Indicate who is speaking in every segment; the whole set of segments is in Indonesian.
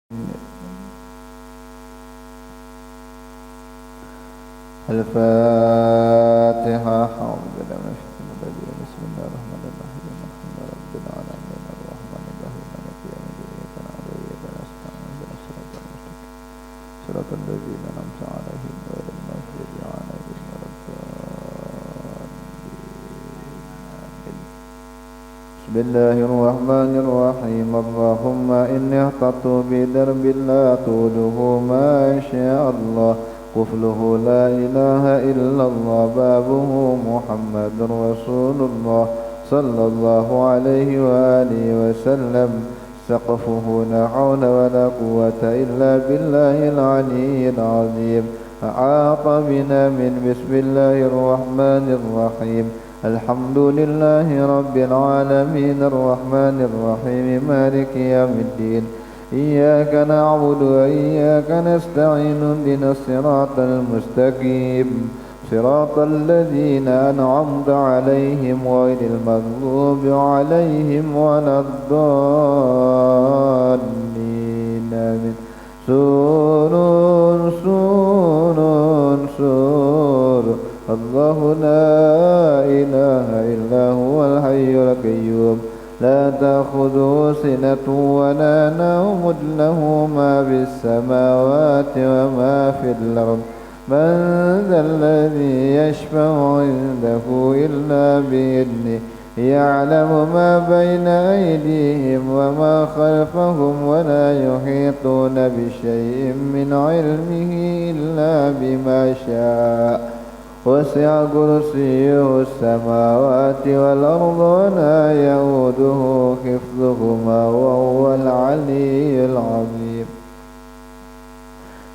Speaker 1: الفاتحة. أعوذ بالله من الشيطان الرجيم. بسم الله الرحمن الرحيم. الحمد لله رب العالمين الرحمن الرحيم مالك يوم الدين إياك نعبد وإياك نستعين اهدنا الصراط المستقيم صراط الذين أنعمت عليهم غير المغضوب عليهم ولا الضالين. بسم الله الرحمن الرحيم. اللهم إني اهتدت بدرب لا طوله ما شاء الله قفله لا إله إلا الله بابه محمد رسول الله صلى الله عليه وآله وسلم سقفه لا حول ولا قوة إلا بالله العلي العظيم. أحاط بنا من بسم الله الرحمن الرحيم. الحمد لله رب العالمين الرحمن الرحيم مالك يوم الدين إياك نعبد وإياك نستعين اهدنا الصراط المستقيم صراط الذين أنعمت عليهم غير المغضوب عليهم ولا الضالين آمين. سور الله لا إله إلا هو الحي القيوم لا تأخذه سنة ولا نوم له ما في السماوات وما في الأرض من ذا الذي يشفع عنده إلا بإذنه يعلم ما بين أيديهم وما خلفهم ولا يحيطون بشيء من علمه إلا بما شاء وسع كرسيه السماوات والأرض ولا يؤوده حفظهما وهو العلي العظيم.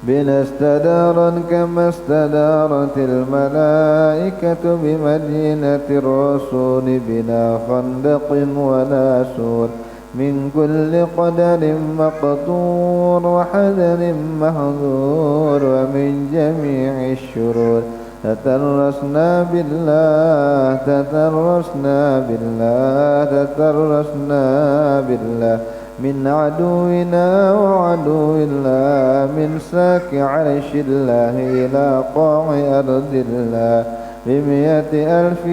Speaker 1: بنا استدارا كما استدارت الملائكة بمدينة الرسول بلا خندق ولا سور من كل قدر مقطور وحذر محذور ومن جميع الشرور تترسنا بالله من عدونا وعدو الله من ساك عرش الله إلى قاع أرض الله بمئة ألف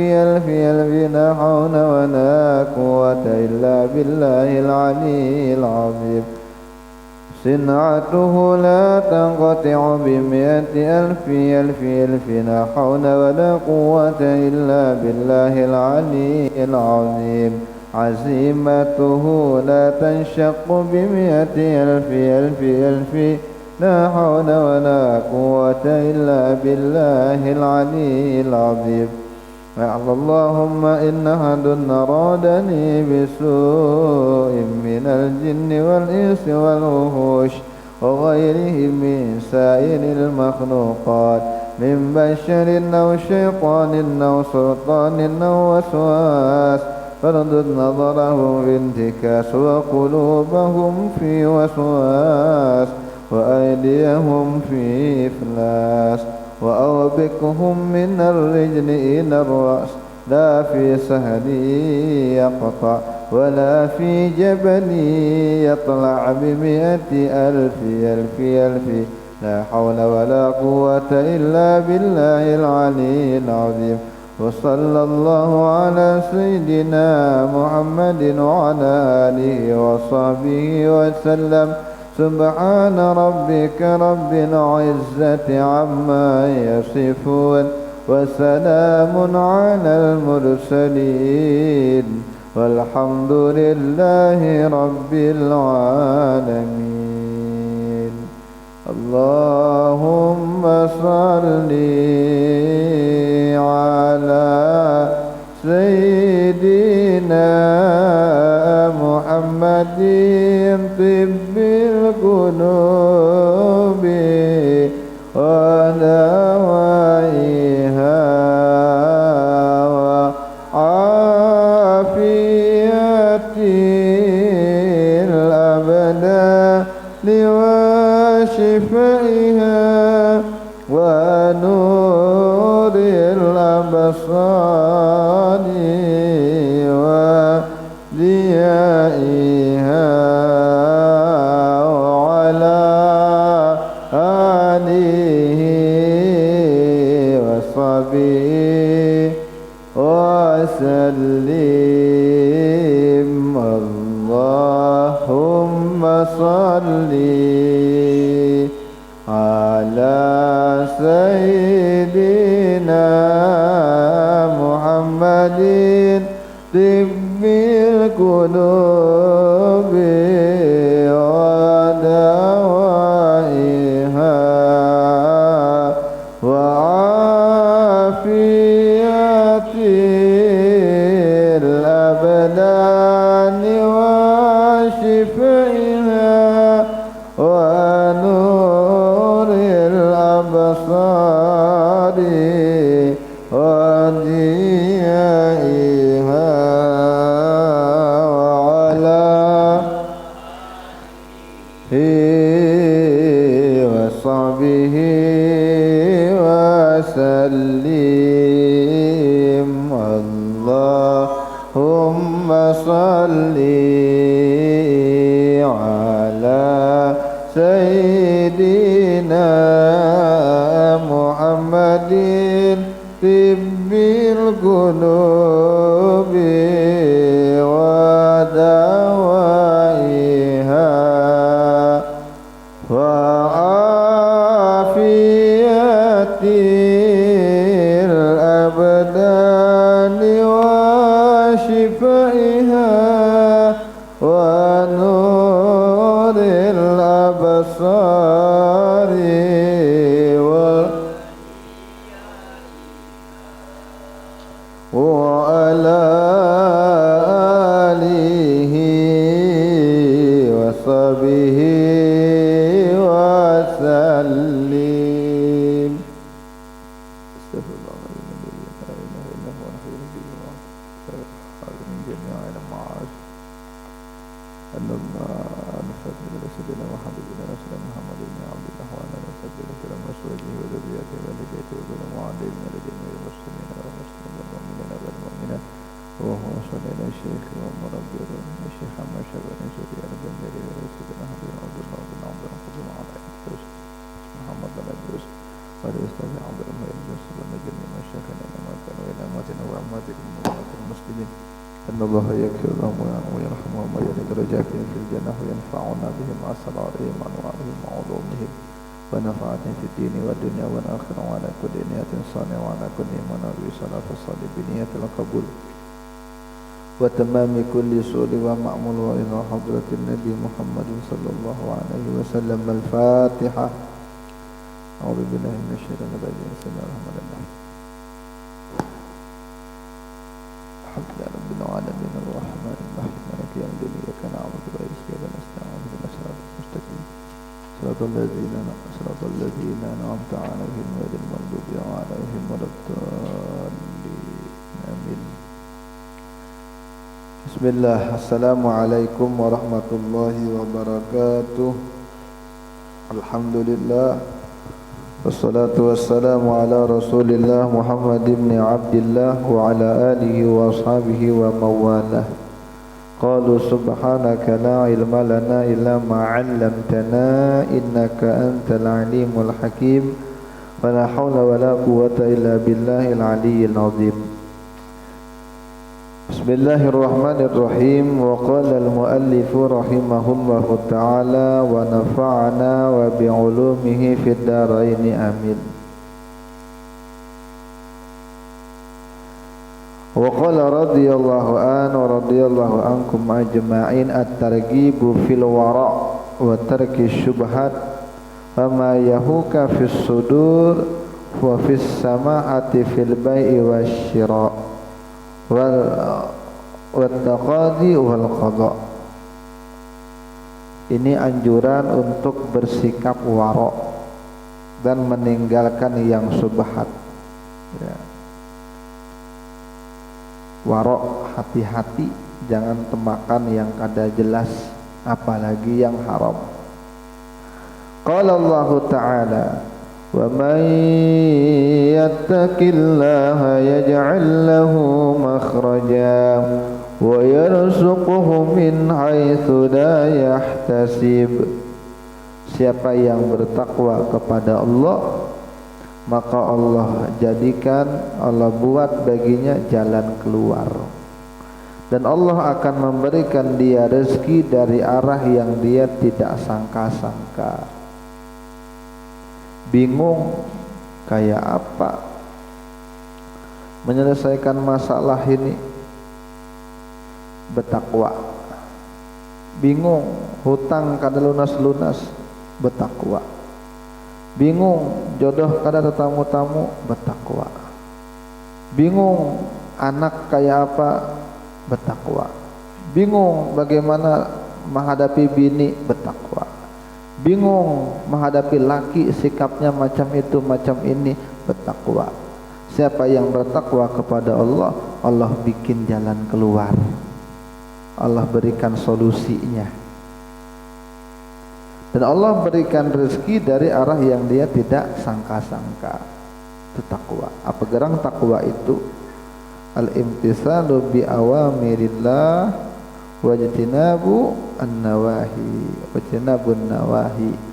Speaker 1: لا حول ولا قوة إلا بالله العلي العظيم. صنعته لا تنقطع بمئة ألف لا حول ولا قوة إلا بالله العلي العظيم. عزيمته لا تنشق بمئة ألف لا حول ولا قوة إلا بالله العلي العظيم. اللهم إن أحد أرادني بسوء من الجن والإنس والوحوش وغيرهم من سائر المخلوقات من بشر أو شيطان أو سلطان أو وسواس فردد نظرهم في انتكاس وقلوبهم في وسواس وأيديهم في إفلاس وأوبكهم من الرجل إلى الرأس لا في سهل يقطع ولا في جبل يطلع بمئة ألف لا حول ولا قوة إلا بالله العلي العظيم. وصلى الله على سيدنا محمد وعلى آله وصحبه وسلم. سبحان ربك رب العزة عما يصفون وسلام على المرسلين والحمد لله رب العالمين. اللهم صل على سيدنا محمد طب القلوب ودوائها وعافية الأبدان وشفائها ونور الأبصار وضيائها وعلى salli ala sayyidina Muhammadin tibbil qulubi wa dawaiha wa afiyatil abdani wa shifaiha wa nuril absari wa diyaiha wa ala wa sahbihi wa sallim. Allahumma salli ala sayyidina Muhammadin tibbil qulubi wa dawaiha wa afiyatil abdani wa shifaiha wa nuril absari wa ala alihi wa sahbihi wa sallim. إن الله يغفر لهم ويرحمهم ويرفع درجاتهم في الجنة وينفعنا بهم أسرارهم وأنوارهم وعلومهم ونفعتهم في الدين والدنيا والآخرة وعلى كل نية صالحة وعلى كل منار صلاة الصالح بنية القبول وتمام كل سؤال ومعمول وإلى حضرة النبي محمد صلى الله عليه وسلم. الفاتحة. أعوذ بالله من الشيطان الرجيم. بسم الله الرحمن الرحيم. الحمد لله رب العالمين الرحمن الرحيم مالك يوم الدين إياك نعبد وإياك نستعين اهدنا الصراط المستقيم صراط الذين أنعمت عليهم غير المغضوب عليهم ولا الضالين آمين. Bismillah. Assalamualaikum warahmatullahi wabarakatuh. Alhamdulillah. Wassalatu wassalamu ala Rasulillah Muhammad ibn Abdillah wa ala alihi wa ashabihi wa mawalah. Qalu subhanaka la ilma lana illa ma 'allamtana innaka antal alimul hakim. Wa la hawla wa la quwwata illa billahil aliyyil azim. Bismillahirrahmanirrahim. Wa qala al-muallifu rahimahullahu ta'ala wa nafa'ana wa bi'ulumihi fid dharaini amin. Wa qala radhiyallahu an wa radhiyallahu ankum ajma'in at-targhibu fil wara' wa tarki syubhat wa ma yahuka fis sudur wa fis sama'ati fil bai'i wasyira' wal taqadi wal qada. Ini anjuran untuk bersikap wara' dan meninggalkan yang subhat, ya. Wara', hati-hati, jangan temakan yang kada jelas, apalagi yang haram. Qala Allah Ta'ala, wa man yattaqillaha yaj'al lahu makhraja wa yarzuqhu min haitsu la yahtasib. Siapa yang bertakwa kepada Allah, maka Allah jadikan, Allah buat baginya jalan keluar dan Allah akan memberikan dia rezeki dari arah yang dia tidak sangka-sangka. Bingung kayak apa menyelesaikan masalah ini? Bertakwa. Bingung hutang kada lunas-lunas? Bertakwa. Bingung jodoh kada tetamu-tamu? Bertakwa. Bingung anak kayak apa? Bertakwa. Bingung bagaimana menghadapi bini? Bertakwa. Bingung menghadapi laki sikapnya macam itu macam ini? Bertakwa. Siapa yang bertakwa kepada Allah, Allah bikin jalan keluar, Allah berikan solusinya, dan Allah berikan rezeki dari arah yang dia tidak sangka-sangka. Itu takwa. Apa gerang takwa itu? Al-imtisalu bi awamirillah wajtinabu an-nawahi, wajtinabun nawahi,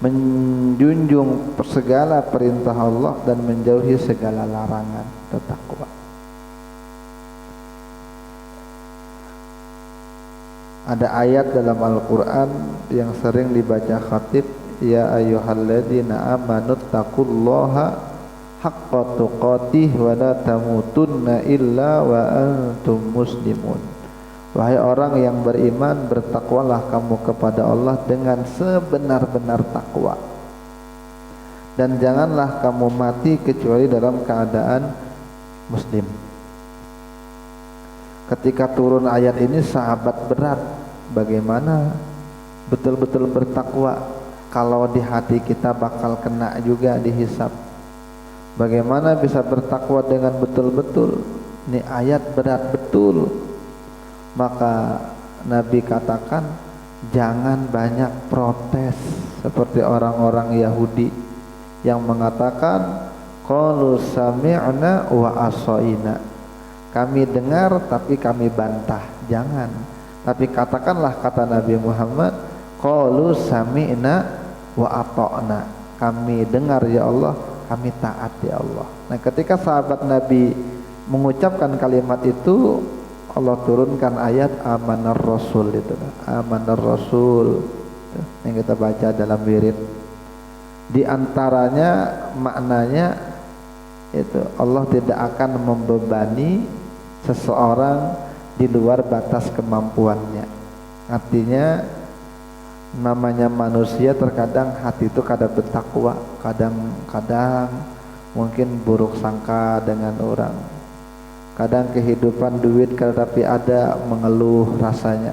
Speaker 1: menjunjung segala perintah Allah dan menjauhi segala larangan. Itu takwa. Ada ayat dalam Al-Quran yang sering dibaca khatib, ya ayyuhalladzina amanu taqullaha haqqa tuqatih wa la tamutunna illa wa antum muslimun. Wahai orang yang beriman, bertakwalah kamu kepada Allah dengan sebenar-benar takwa, dan janganlah kamu mati kecuali dalam keadaan muslim. Ketika turun ayat ini sahabat berat, bagaimana betul-betul bertakwa kalau di hati kita bakal kena juga dihisap. Bagaimana bisa bertakwa dengan betul-betul? Ini ayat berat betul. Maka Nabi katakan jangan banyak protes seperti orang-orang Yahudi yang mengatakan qalu sami'na wa asaina, kami dengar tapi kami bantah. Jangan, tapi katakanlah kata Nabi Muhammad, qalu sami'na wa ata'na, kami dengar ya Allah, kami taat ya Allah. Nah, ketika sahabat Nabi mengucapkan kalimat itu, Allah turunkan ayat amanar rasul itu. Amanar rasul yang kita baca dalam wirid. Di antaranya maknanya itu Allah tidak akan membebani seseorang di luar batas kemampuannya. Artinya namanya manusia terkadang hati itu kadang bertakwa, kadang-kadang mungkin buruk sangka dengan orang, kadang kehidupan duit tapi ada mengeluh rasanya,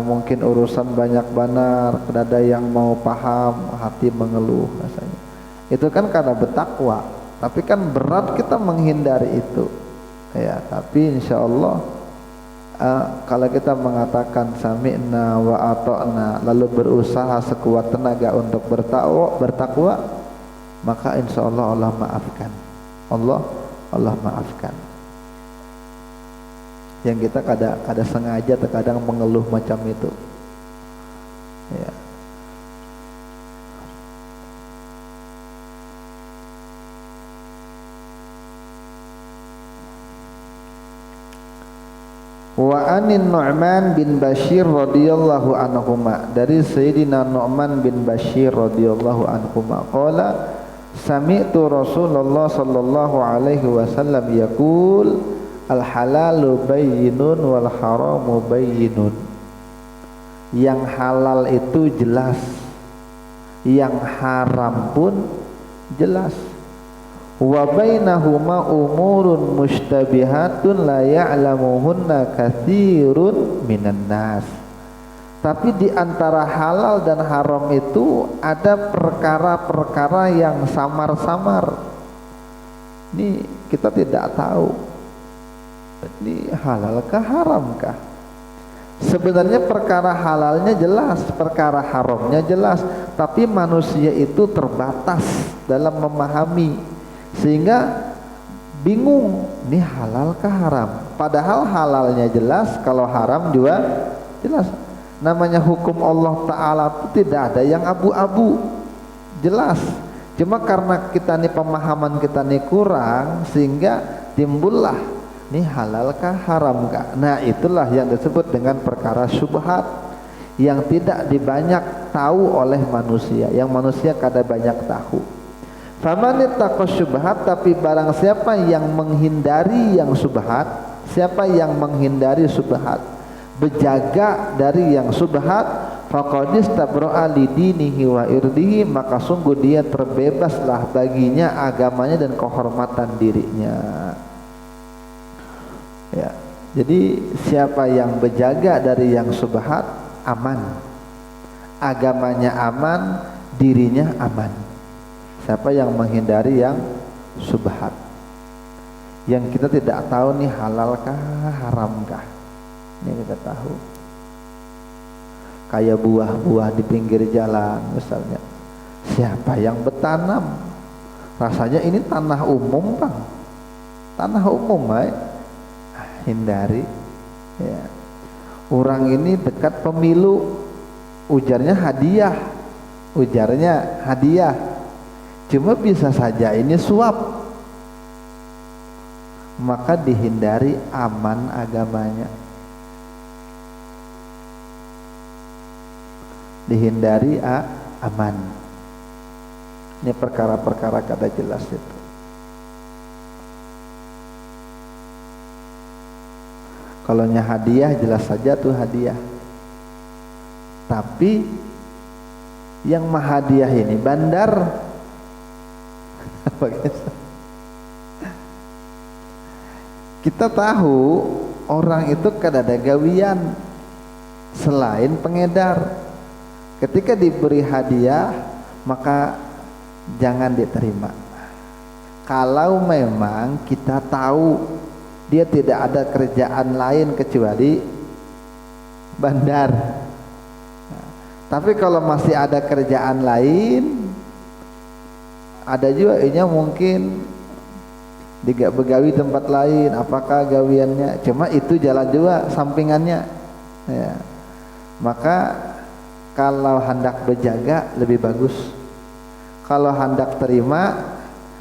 Speaker 1: mungkin urusan banyak benar, ada yang mau paham, hati mengeluh rasanya. Itu kan karena bertakwa, tapi kan berat kita menghindari itu ya. Tapi insya Allah kalau kita mengatakan sami'na wa ata'na, lalu berusaha sekuat tenaga untuk bertakwa, maka insya Allah Allah maafkan. Allah maafkan. Yang kita kadang sengaja terkadang mengeluh macam itu ya. Wa anin Nu'man bin Bashir radhiyallahu anhuma, dari Sayyidina Nu'man bin Bashir radhiyallahu anhuma qala sami'tu Rasulullah sallallahu alaihi wasallam yaqul al halalu bayyinun wal haramu bayyinun. Yang halal itu jelas, yang haram pun jelas. Wa bainahuma umurun mushtabihatun la ya'lamuhunna katsirun minan nas. Tapi di antara halal dan haram itu ada perkara-perkara yang samar-samar. Ini kita tidak tahu ini halalkah haramkah. Sebenarnya perkara halalnya jelas, perkara haramnya jelas, tapi manusia itu terbatas dalam memahami, sehingga bingung ini halalkah haram. Padahal halalnya jelas, kalau haram juga jelas. Namanya hukum Allah Ta'ala itu tidak ada yang abu-abu, jelas. Cuma karena kita nih pemahaman kita nih kurang, sehingga timbullah Ini halalkah haramkah? Nah, itulah yang disebut dengan perkara syubhat yang tidak dibanyak tahu oleh manusia, yang manusia kada banyak tahu. Faman ittaqa syubhat, tapi barang siapa yang menghindari yang syubhat, siapa yang menghindari syubhat, berjaga dari yang syubhat, faqad istabra'a lidinihi wa irdihi, maka sungguh dia terbebaslah baginya agamanya dan kehormatan dirinya. Ya, jadi siapa yang berjaga dari yang syubhat aman, agamanya aman, dirinya aman. Siapa yang menghindari yang syubhat, yang kita tidak tahu nih halalkah haramkah, ini kita tahu. Kayak buah-buah di pinggir jalan misalnya, siapa yang bertanam, rasanya ini tanah umum bang, tanah umum hindari ya. Orang ini dekat pemilu, ujarnya hadiah, cuma bisa saja ini suap, maka dihindari, aman agamanya, dihindari aman. Ini perkara-perkara kada jelas itu. Kalau hadiah jelas saja tuh hadiah, tapi yang mahadiah ini bandar. Kita tahu orang itu kada ada gawian selain pengedar. Ketika diberi hadiah maka jangan diterima. Kalau memang kita tahu dia tidak ada kerjaan lain kecuali bandar. Nah, tapi kalau masih ada kerjaan lain, ada juga ini mungkin tidak begawi tempat lain, apakah gawiannya, cuma itu jalan juga sampingannya ya. Maka kalau hendak berjaga lebih bagus, kalau hendak terima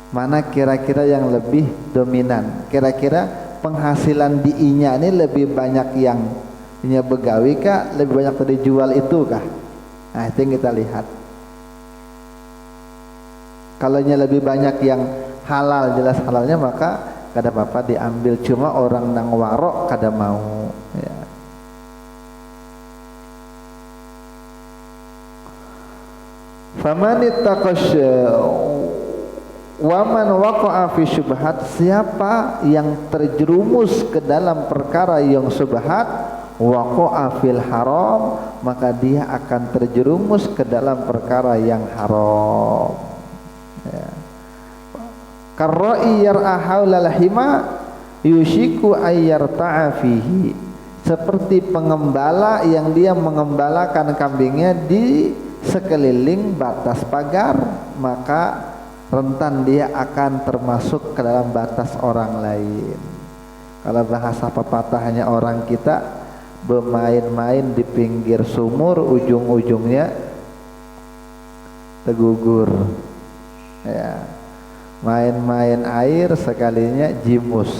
Speaker 1: mana kira-kira yang lebih dominan, kira-kira penghasilan diinya ini lebih banyak yang inya begawi kah, lebih banyak tadi jual itu kah? Nah, itu yang kita lihat. Kalau nya lebih banyak yang halal, jelas halalnya, maka kada apa-apa diambil, cuma orang nang warok kada mau ya. Faman ittaqasya wa man waqa'a fi syubhat, siapa yang terjerumus ke dalam perkara yang syubhat, waqa'a fil haram, maka dia akan terjerumus ke dalam perkara yang haram ya. Karra'i yar'a haulal hima yushiku ayyarta'a fihi, seperti pengembala yang dia mengembalakan kambingnya di sekeliling batas pagar, maka rentan dia akan termasuk ke dalam batas orang lain. Kalau bahasa pepatahnya orang kita, bermain-main di pinggir sumur, ujung-ujungnya tergugur ya. Main-main air sekalinya jimus,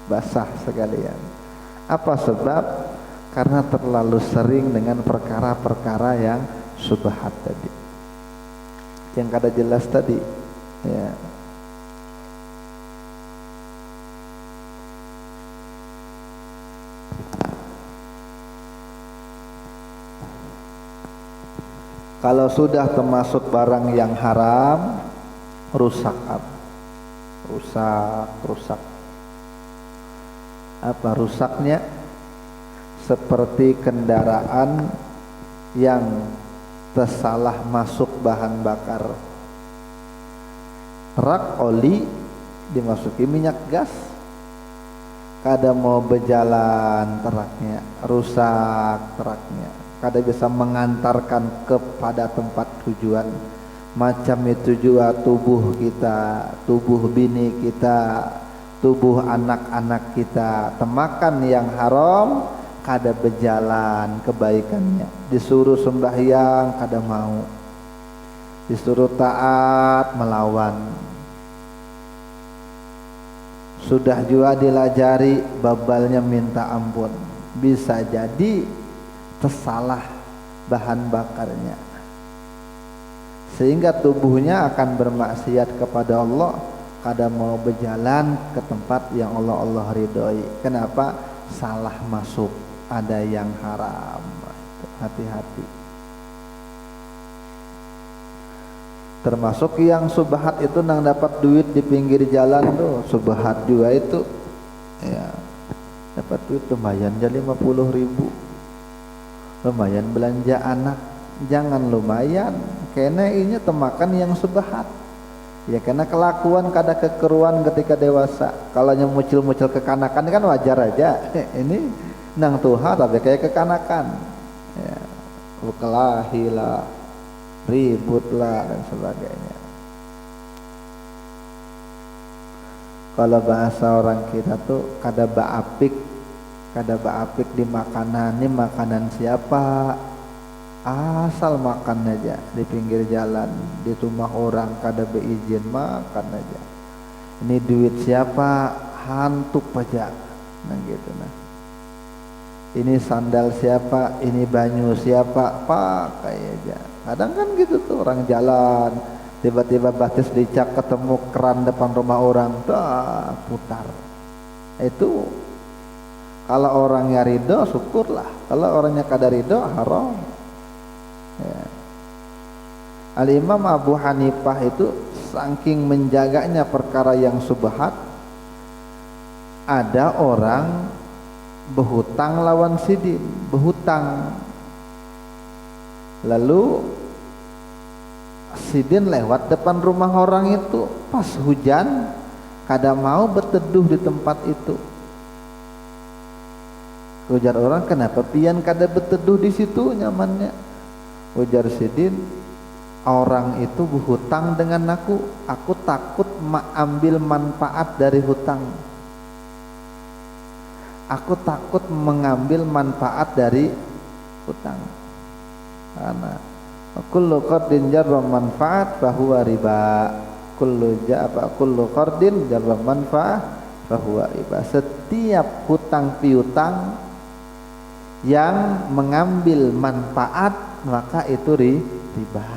Speaker 1: basah sekalian. Apa sebab? Karena terlalu sering dengan perkara-perkara yang syubhat tadi, yang kada jelas tadi ya. Kalau sudah termasuk barang yang haram, rusak apa rusaknya? Seperti kendaraan yang tersalah masuk bahan bakar, truk oli dimasuki minyak gas, kada mau berjalan truknya, rusak truknya, kada bisa mengantarkan kepada tempat tujuan. Macam itu juga tubuh kita, tubuh bini kita, tubuh anak-anak kita, temakan yang haram, kada berjalan kebaikannya. Disuruh sembahyang kada mau, disuruh taat melawan, sudah juga dilajari babalnya minta ampun, bisa jadi tersalah bahan bakarnya sehingga tubuhnya akan bermaksiat kepada Allah, kadang mau berjalan ke tempat yang Allah ridhoi. Kenapa? Salah masuk, ada yang haram. Hati-hati. Termasuk yang subhat itu nang dapat duit di pinggir jalan tuh, subhat juga itu. Ya. Dapat duit lumayan aja 50.000. Lumayan belanja anak. Jangan lumayan, karena ini temakan yang subhat. Ya karena kelakuan kada kekeruan ketika dewasa. Kalau yang muncul-muncul kekanakan kan wajar aja. Ini nang tuha tapi kayak kekanakan. Ya, berkelahi lah, ribut lah dan sebagainya. Kalau bahasa orang kita tuh kada baapik di makanan. Ini makanan siapa? Asal makan aja di pinggir jalan, di rumah orang kada beizin makan aja. Ini duit siapa? Hantuk pajak. Nah gitu nah. Ini sandal siapa? Ini banyu siapa? Pakai aja. Kadang kan gitu tuh orang jalan, tiba-tiba batis dicak ketemu keran depan rumah orang, dah putar. Itu kalau orangnya ridho syukurlah. Kalau orangnya kada ridho haram. Ya. Al-Imam Abu Hanifah itu saking menjaganya perkara yang subhat, ada orang berhutang lawan sidin, berhutang. Lalu sidin lewat depan rumah orang itu pas hujan, kada mau berteduh di tempat itu. Ujar orang, kenapa pian kada berteduh di situ nyamannya? Ujar sidin, orang itu berhutang dengan aku takut ambil manfaat dari hutang. Aku takut mengambil manfaat dari hutang. Karena kullu qardin jarra manfaat fahuwa riba. Kullu qardin jarra manfaat fahuwa riba. Setiap hutang piutang yang mengambil manfaat maka itu riba.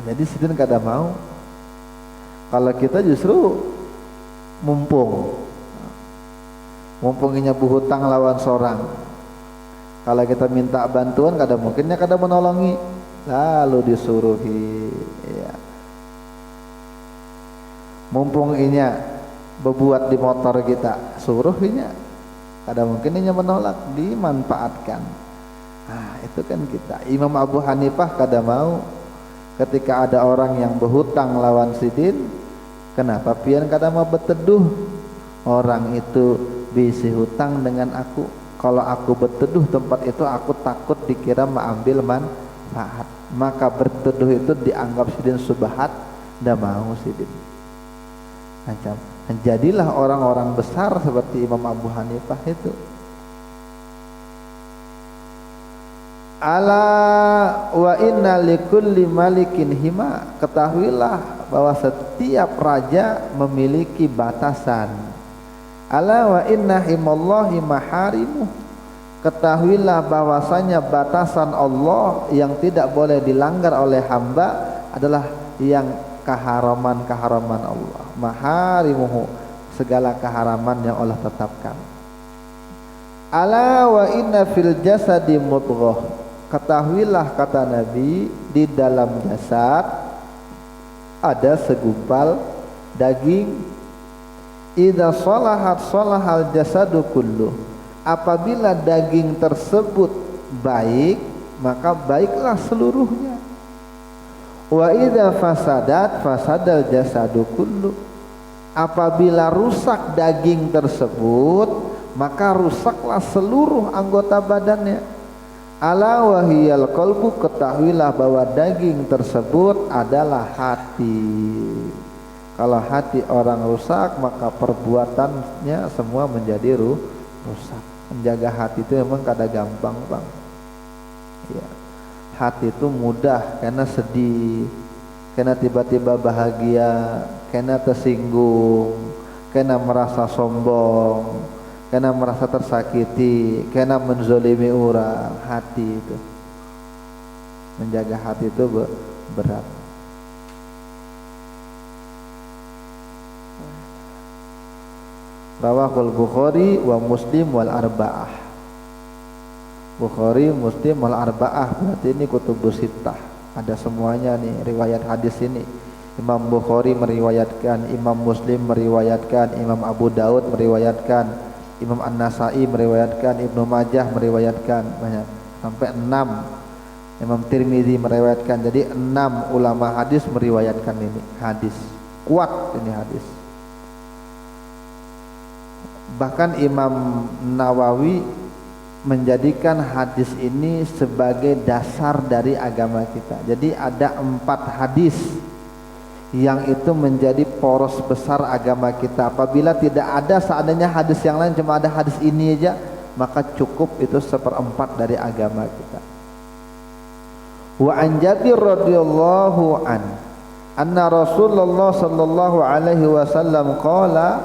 Speaker 1: Jadi sidin kada mau. Kalau kita justru mumpunginya berhutang lawan seorang. Kalau kita minta bantuan kada mungkinnya kada menolongi, lalu disuruhi. Ya. Mumpunginya berbuat di motor kita, suruhinya. Kada mungkinnya menolak, dimanfaatkan. Nah, itu kan kita. Imam Abu Hanifah kada mau ketika ada orang yang berhutang lawan sidin. Kenapa pian kada mau berteduh? Orang itu bisi hutang dengan aku. Kalau aku berteduh tempat itu aku takut dikira mengambil manfaat. Maka berteduh itu dianggap sidin subhat, ndak mau sidin. Macam jadilah orang-orang besar seperti Imam Abu Hanifah itu. Ala wa inna likulli malikin hima. Ketahuilah bahwa setiap raja memiliki batasan. Ala wa inna himallahi maharimuh. Ketahuilah bahwasanya batasan Allah yang tidak boleh dilanggar oleh hamba adalah yang keharaman-keharaman Allah. Maharimuhu, segala keharaman yang Allah tetapkan. Ala wa inna fil jasadi mudghah. Ketahuilah kata Nabi, di dalam jasad ada segumpal daging. Idza salahat salahal jasadu kullu. Apabila daging tersebut baik, maka baiklah seluruhnya. Wa idza fasadat fasadal jasadu kullu. Apabila rusak daging tersebut, maka rusaklah seluruh anggota badannya. Ala wahiyal qalbu. Ketahuilah bahwa daging tersebut adalah hati. Kalau hati orang rusak, maka perbuatannya semua menjadi rusak. Menjaga hati itu memang kada gampang, Bang. Ya. Hati itu mudah karena sedih, karena tiba-tiba bahagia, karena tersinggung, kena merasa sombong, kena merasa tersakiti, kena menzolimi orang. Hati itu, menjaga hati itu berat. Rawahul Bukhari wa Muslim wal arba'ah. Bukhari, Muslim wal arba'ah, berarti ini kutubus sittah. Ada semuanya nih riwayat hadis ini. Imam Bukhari meriwayatkan, Imam Muslim meriwayatkan, Imam Abu Daud meriwayatkan, Imam An-Nasai meriwayatkan, Ibnu Majah meriwayatkan, banyak sampai 6. Imam Tirmizi meriwayatkan. Jadi 6 ulama hadis meriwayatkan ini hadis. Kuat ini hadis. Bahkan Imam Nawawi menjadikan hadis ini sebagai dasar dari agama kita. Jadi ada 4 hadis yang itu menjadi poros besar agama kita. Apabila tidak ada seandainya hadis yang lain, cuma ada hadis ini aja, maka cukup itu 1/4 dari agama kita. Wa an Jabir radhiyallahu anna Rasulullah sallallahu alaihi wasallam qala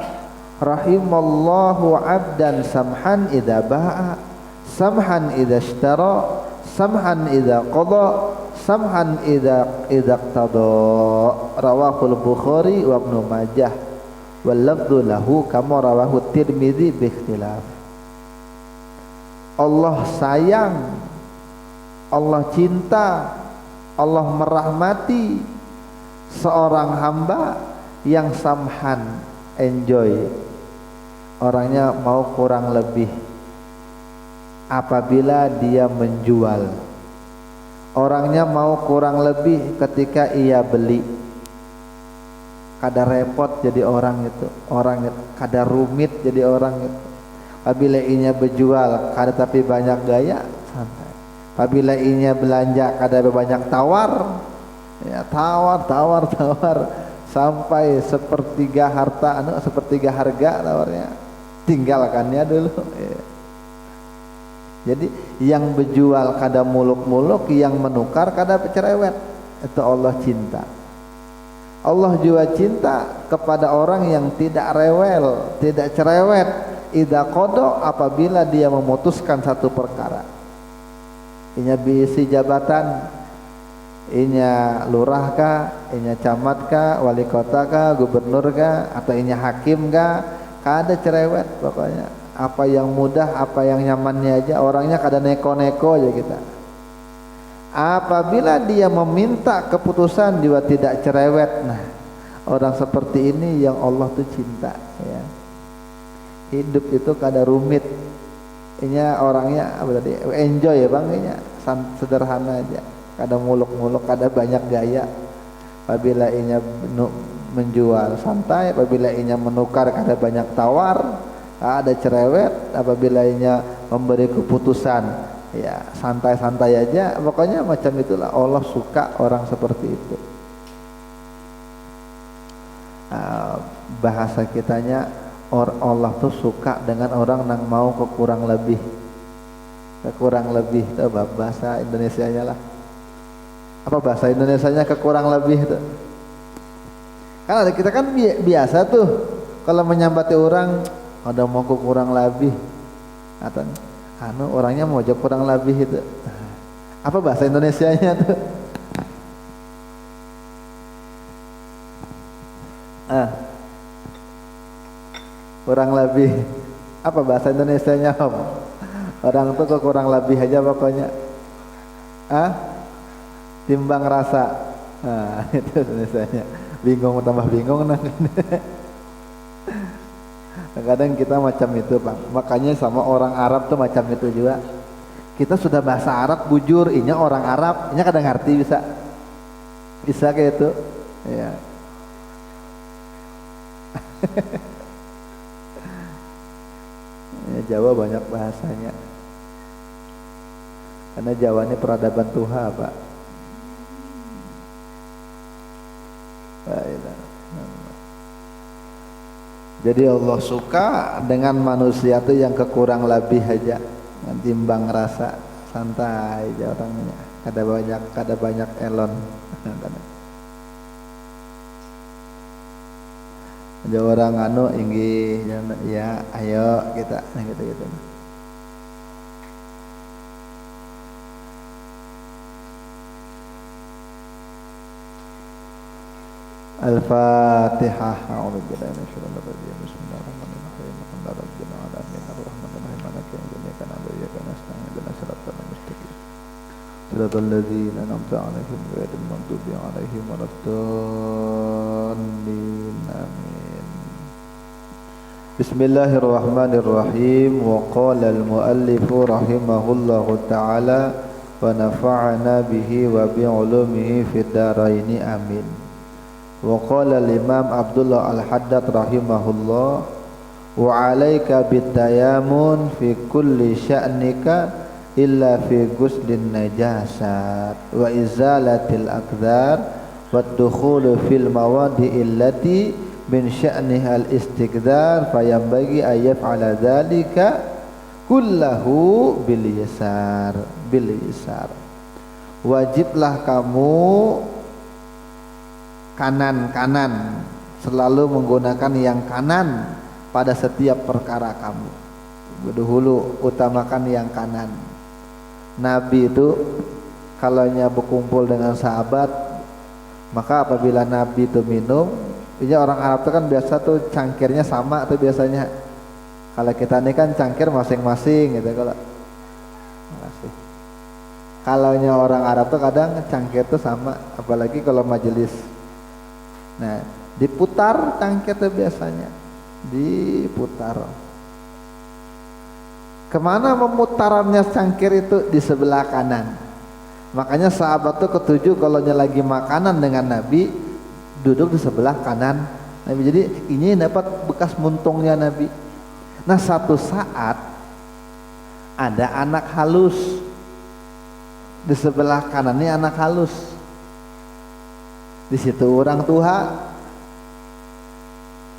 Speaker 1: rahimallahu 'abdan samhan idza ba'a, samhan idza ishtara, samhan idza qada, samhan idza iqtada. Rawahul Bukhari wa Ibnu Majah wal lafdzu lahu kama rawahu Tirmizi bi ikhtilaf. Allah sayang, Allah cinta, Allah merahmati seorang hamba yang samhan, enjoy, orangnya mau kurang lebih apabila dia menjual, orangnya mau kurang lebih ketika ia beli. Kada repot jadi orang itu, orang itu kada rumit jadi orang itu. Apabila inya berjual kada tapi banyak gaya, santai. Apabila inya belanja kada banyak tawar, ya tawar sampai sepertiga harta, sepertiga harga tawarnya, tinggalkannya dulu. Ya. Jadi yang berjual kada muluk-muluk, yang menukar kada cerewet, itu Allah cinta. Allah juga cinta kepada orang yang tidak rewel, tidak cerewet. Idza qada, apabila dia memutuskan satu perkara. Inya bisi jabatan, inya lurah kah, inya camat kah, wali kota kah, gubernur kah, atau inya hakim kah, kada cerewet pokoknya. Apa yang mudah, apa yang nyamannya aja, orangnya kada neko-neko aja kita. Apabila dia meminta keputusan juga tidak cerewet. Nah, orang seperti ini yang Allah tuh cinta, ya. Hidup itu kada rumit. Inya orangnya apa tadi, enjoy ya bang, inya sederhana aja, kada muluk-muluk, kada banyak gaya. Apabila inya menjual santai, apabila inya menukar kada banyak tawar, ada cerewet. Apabila inya memberi keputusan, ya santai-santai aja, pokoknya macam itulah. Allah suka orang seperti itu. Bahasa kitanya, Allah tuh suka dengan orang yang mau kekurang lebih itu bahasa Indonesianya lah. Apa bahasa Indonesianya kekurang lebih itu? Kan ada kita kan biasa tuh kalau menyambati orang ada mau kekurang lebih atau orangnya mau jauh kurang lebih itu. Apa bahasa Indonesianya tuh? Kurang lebih apa bahasa Indonesianya Om? Orang tuh kurang lebih aja pokoknya. Timbang rasa. Itu Indonesianya. Bingung tambah bingung nah. Kadang kita macam itu Bang. Makanya sama orang Arab tuh macam itu juga. Kita sudah bahasa Arab bujur, inya orang Arab, inya kadang ngerti bisa kayak itu. Ya. Ya, Jawa banyak bahasanya karena Jawa ini peradaban Tuha Pak. Jadi Allah suka dengan manusia itu yang kekurang lebih aja, timbang rasa, santai aja orangnya, kada banyak elon. Ada orang anu inggih ya ayo kita nah gitu-gitu. Al-Fatihah. A'udzubillahi minasyaitonir rajim. Bismillahirrahmanirrahim. Alhamdulillahirabbil alamin arrahmanirrahim maliki yaumiddin iyyaka na'budu wa iyyaka nasta'in ihdinas siratal mustaqim siratal ladzina an'amta 'alaihim ghairil maghdubi 'alaihim waladdallin. Amin. Bismillahirrahmanirrahim. Wa qala al-muallif rahimahullahu ta'ala wa nafa'ana bihi wa bi 'ulumihi fid dharain. Amin. Wa qala al-imam Abdullah al-Haddad rahimahullah wa 'alaika bitayamun fi kulli sya'nika illa fi ghuslin najasat wa izalatil aqdar wa dukhulu fil mawadi illati min sya'niha al-istighdar fayambagi ayaf ala dzalika kullahu bil yasar. Wajiblah kamu kanan selalu menggunakan yang kanan pada setiap perkara kamu. Dahulu utamakan yang kanan. Nabi itu kalaunya berkumpul dengan sahabat, maka apabila Nabi itu minum, ini orang Arab itu kan biasa tuh cangkirnya sama tuh biasanya. Kalau kita ini kan cangkir masing-masing gitu kalau. Makasih. Kalaunya orang Arab tuh kadang cangkir tuh sama, apalagi kalau majelis. Nah, diputar cangkir itu biasanya, diputar. Kemana memutarannya cangkir itu? Di sebelah kanan. Makanya sahabat tuh ketujuh kalau lagi makanan dengan Nabi duduk di sebelah kanan Nabi. Jadi ini dapat bekas muntungnya Nabi. Nah, satu saat ada anak halus di sebelah kanan, ini anak halus. Di situ orang tua.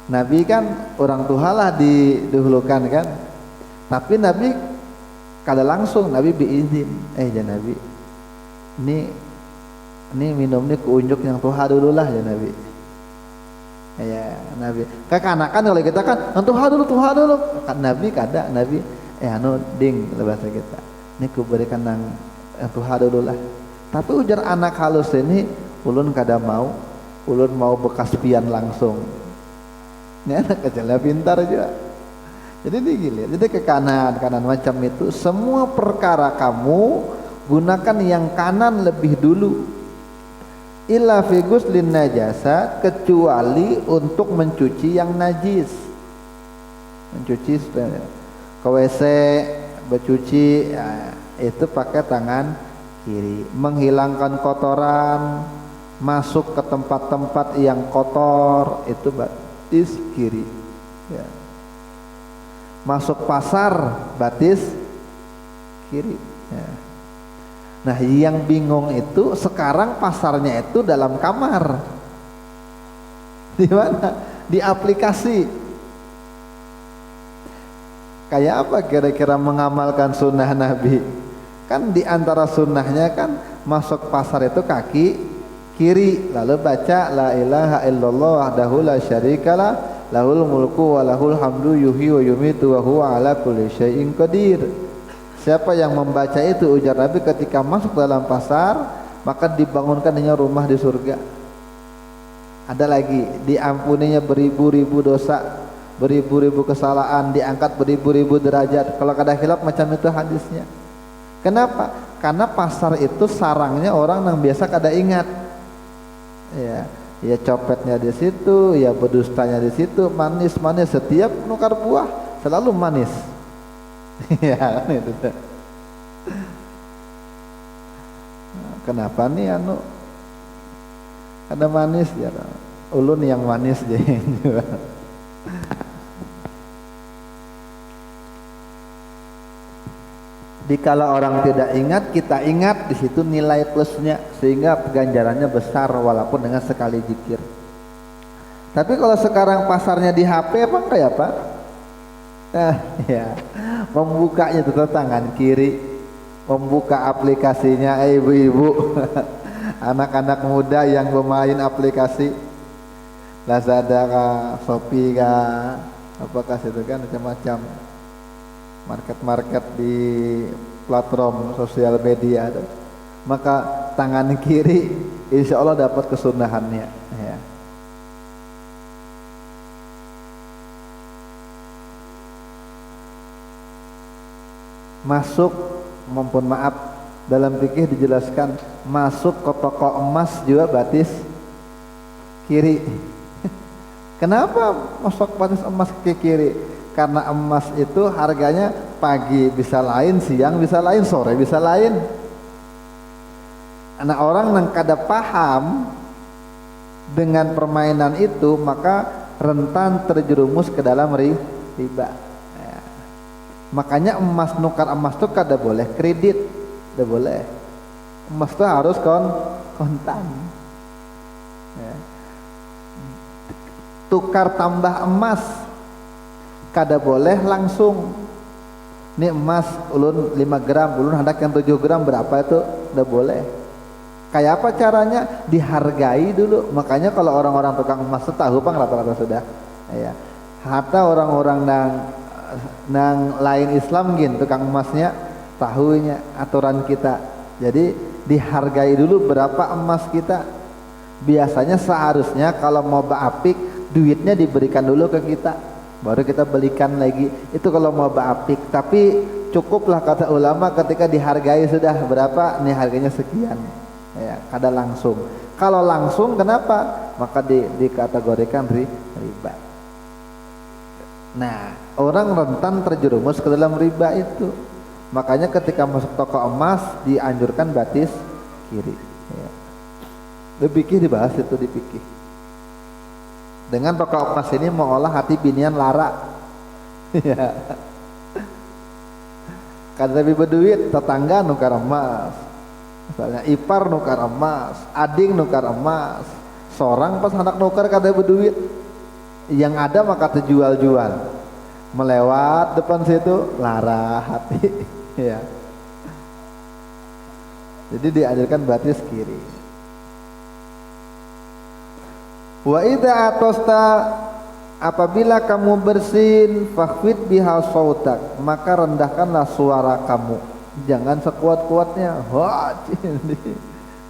Speaker 1: Nabi kan orang tua lah didahulukan kan. Tapi Nabi kada langsung, Nabi biizin. Ya Nabi, ini minum ini keunjuk yang tua dulu lah ya Nabi. Ya Nabi. Kekanakan kalau kita kan tua dulu. Kan Nabi kada, Nabi anu ding bahasa kita. Ini kuberikan yang tua dulu lah. Tapi ujar anak halus ini, ulun kada mau, ulun mau bekas pian langsung. Ini anak kecilnya pintar juga. Jadi digilihat, jadi ke kanan macam itu. Semua perkara kamu gunakan yang kanan lebih dulu. Illa fi ghuslin najasa, kecuali untuk mencuci yang najis. Mencuci ke WC, bercuci ya, itu pakai tangan kiri. Menghilangkan kotoran, masuk ke tempat-tempat yang kotor, itu batis kiri ya. Masuk pasar batis kiri ya. Nah, yang bingung itu sekarang pasarnya itu dalam kamar. Di mana? Di aplikasi. Kayak apa kira-kira mengamalkan sunnah Nabi? Kan di antara sunnahnya kan masuk pasar itu kaki kiri, lalu baca la ilaha illallah wahdahu la syarikalah lahul mulku wa lahul hamdu yuhyi wa yumitu wa huwa ala kulli syai'in qadir. Siapa yang membaca itu, ujar Nabi, ketika masuk dalam pasar maka dibangunkannya rumah di surga. Ada lagi, diampuninya beribu-ribu dosa, beribu-ribu kesalahan, diangkat beribu-ribu derajat. Kalau kada khilaf macam itu hadisnya. Kenapa? Karena pasar itu sarangnya orang yang biasa kada ingat. Ya copetnya di situ, ya berdustanya di situ, manis setiap nukar buah selalu manis. Ya kan itu. Kenapa nih ada manis ya? Ulun yang manis jadi. Dikala orang tidak ingat, kita ingat, di situ nilai plusnya sehingga ganjarannya besar walaupun dengan sekali zikir. Tapi kalau sekarang pasarnya di HP apa kayak apa? Ya, membukanya itu tangan kiri, membuka aplikasinya ibu-ibu, anak-anak muda yang bermain aplikasi. Lazada kah, Shopee kah, apakah itu kan macam-macam market-market di platform sosial media tuh. Maka tangan kiri insya Allah dapat kesunahannya ya. Masuk, mohon maaf, dalam fikih dijelaskan masuk ke toko emas juga batis kiri. Kenapa masuk batis emas ke kiri? Karena emas itu harganya pagi bisa lain, siang bisa lain, sore bisa lain. Nah orang yang kada paham dengan permainan itu maka rentan terjerumus ke dalam riba. Ya. Makanya emas nukar emas itu kada boleh kredit, kada boleh. Emas itu harus kontan. Ya. Tukar tambah emas kada boleh langsung. Ini emas ulun 5 gram, ulun hendak yang 7 gram berapa itu udah boleh. Kayak apa caranya? Dihargai dulu. Makanya kalau orang-orang tukang emas itu tahu pang rata-rata sudah. Ya. Hatta orang-orang nang lain Islam gin tukang emasnya tahunya aturan kita. Jadi dihargai dulu berapa emas kita. Biasanya seharusnya kalau mau baapik duitnya diberikan dulu ke kita, baru kita belikan lagi. Itu kalau mau baapik. Tapi cukuplah kata ulama ketika dihargai sudah berapa nih harganya sekian. Ya, kada langsung. Kalau langsung kenapa? Maka dikategorikan riba. Nah, orang rentan terjerumus ke dalam riba itu. Makanya ketika masuk toko emas dianjurkan batis kiri. Ya. Di fikih dibahas itu di fikih. Dengan toko emas ini mengolah hati binian lara. Ya. Kada lebih berduit, tetangga nukar emas. Misalnya ipar nukar emas, ading nukar emas, seorang pas anak nukar kada berduit, yang ada maka terjual-jual, melewat depan situ lara hati, ya. Jadi diajarkan batis kiri. Wa idza atosta, apabila kamu bersin, fakhfid biha sautak, maka rendahkanlah suara kamu. Jangan sekuat-kuatnya,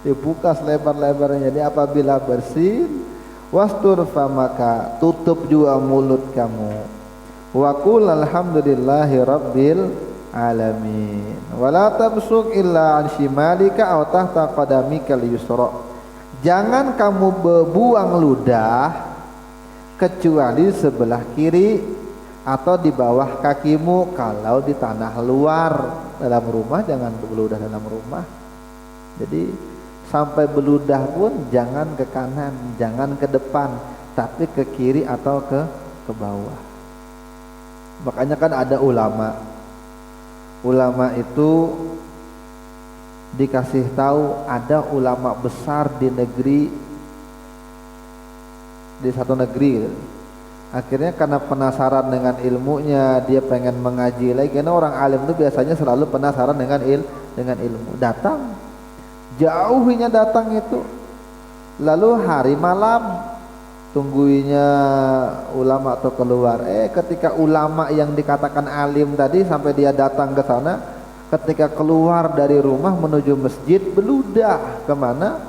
Speaker 1: dibuka selebar-lebarnya. Jadi apabila bersin, wastur famaka, tutup juga mulut kamu. Wa qul alhamdulillahi rabbil alamin. Wa la tabsuk illa an shimalika aw tahta qadamika al-yusra. Jangan kamu berbuang ludah kecuali sebelah kiri atau di bawah kakimu. Kalau di tanah luar, dalam rumah jangan beludah dalam rumah. Jadi sampai beludah pun jangan ke kanan, jangan ke depan, tapi ke kiri atau ke bawah. Makanya kan ada ulama itu dikasih tahu, ada ulama besar di negeri, di satu negeri. Akhirnya karena penasaran dengan ilmunya, dia pengen mengaji lagi. Karena orang alim itu biasanya selalu penasaran dengan ilmu. Datang, jauhnya datang itu. Lalu hari malam tungguinya ulama atau keluar. Ketika ulama yang dikatakan alim tadi sampai dia datang ke sana, ketika keluar dari rumah menuju masjid beludah kemana?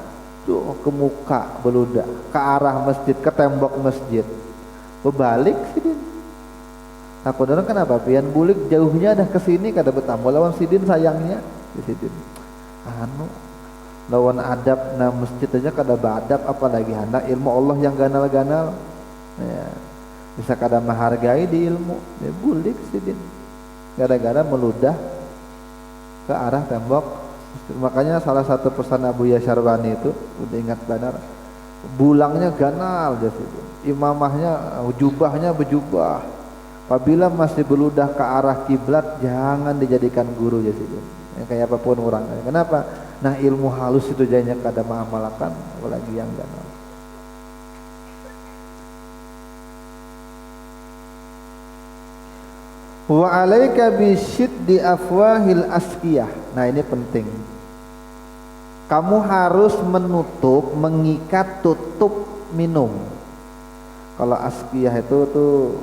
Speaker 1: Tuh ke muka beludah, ke arah masjid, ke tembok masjid. Berbalik sidin. Aku dorong kenapa? Pian bulik jauhnya dah ke sini kada bertambah lawan sidin sayangnya di sidin. Lawan adab na masjid aja kada badab, apalagi hendak ilmu Allah yang ganal-ganal. Ya. Bisa kada menghargai di ilmu. Ya bulik sidin. Gara-gara meludah ke arah tembok. Makanya salah satu pesan Abu Yasyarbani itu udah ingat benar. Bulangnya ganal jadi. Imamahnya jubahnya berjubah. Apabila masih beludah ke arah kiblat jangan dijadikan guru jadi. Kayak apapun orang. Kenapa? Nah ilmu halus itu jadinya kada mengamalkan, apalagi yang ganal. Wa alaika bisyiddi afwahil askiyah. Nah ini penting. Kamu harus menutup, mengikat tutup minum. Kalau askiyah itu tuh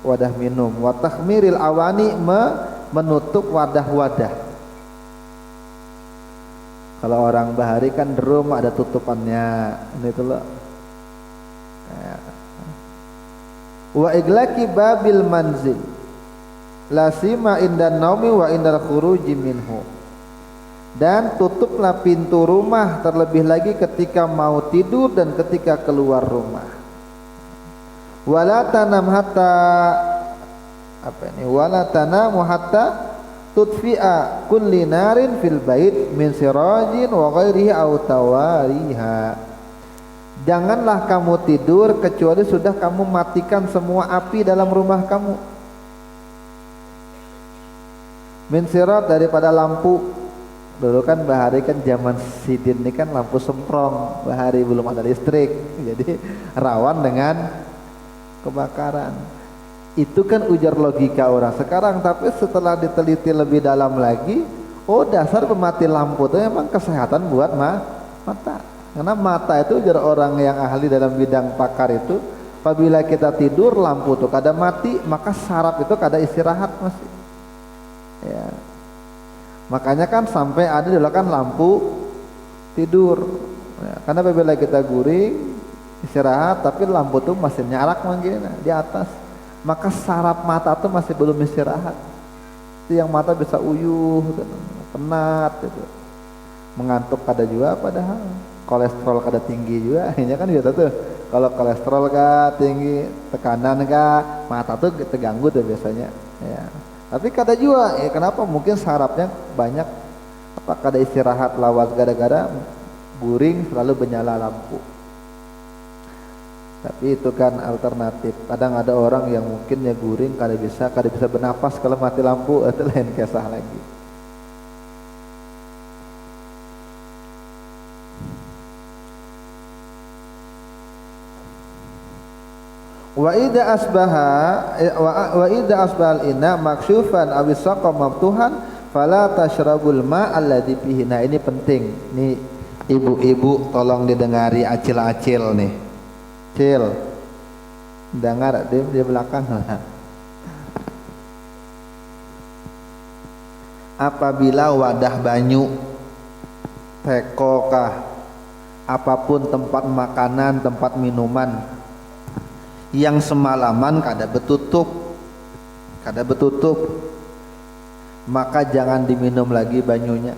Speaker 1: wadah minum. Wa takhmiril awani, menutup wadah-wadah. Kalau orang bahari kan drum ada tutupannya, ini tuh loh. Wa iglaki babil manzil lasima indan naumi wa indal khuruji minhu, dan tutuplah pintu rumah terlebih lagi ketika mau tidur dan ketika keluar rumah. Wala tanam hatta wala tanamu hatta tutfi'a kulli narin fil bait min sirajin wa ghairihi aw tawariha. Janganlah kamu tidur kecuali sudah kamu matikan semua api dalam rumah kamu. Min sirat, daripada lampu. Dulu kan bahari kan zaman sidin ini kan lampu semprong, bahari belum ada listrik, jadi rawan dengan kebakaran. Itu kan ujar logika orang sekarang, tapi setelah diteliti lebih dalam lagi, oh dasar pemati lampu itu memang kesehatan buat mata. Karena mata itu ujar orang yang ahli dalam bidang pakar itu, apabila kita tidur lampu tuh kada mati, maka saraf itu kada istirahat masih. Ya. Makanya kan sampai ada dulu kan lampu tidur. Ya, karena apabila kita guring istirahat, tapi lampu tuh masih nyarak mungkin di atas, maka saraf mata tuh masih belum istirahat. Itu yang mata bisa uyuh, penat, gitu. Mengantuk kada juga, padahal kolesterol kada tinggi juga, akhirnya kan biasa tuh. Kalau kolesterol kah tinggi, tekanan kah, mata tuh terganggu tuh biasanya. Ya. Tapi kada juga, ya kenapa? Mungkin sarafnya banyak, apa kada istirahat lawas gara-gara guring selalu menyala lampu. Tapi itu kan alternatif. Kadang ada orang yang mungkin ya guring kada bisa bernapas kalau mati lampu, itu lain kisah lagi. Wa idza asbahal ina maksyufan aw saqa maftuhan fala tashrabul ma alladhi fihi. Nah ini penting. Nih ibu-ibu tolong didengari acil-acil nih. Cil. Dengar di belakang lah. Apabila wadah banyu, teko kah, apapun tempat makanan, tempat minuman yang semalaman kada betutup, maka jangan diminum lagi banyunya.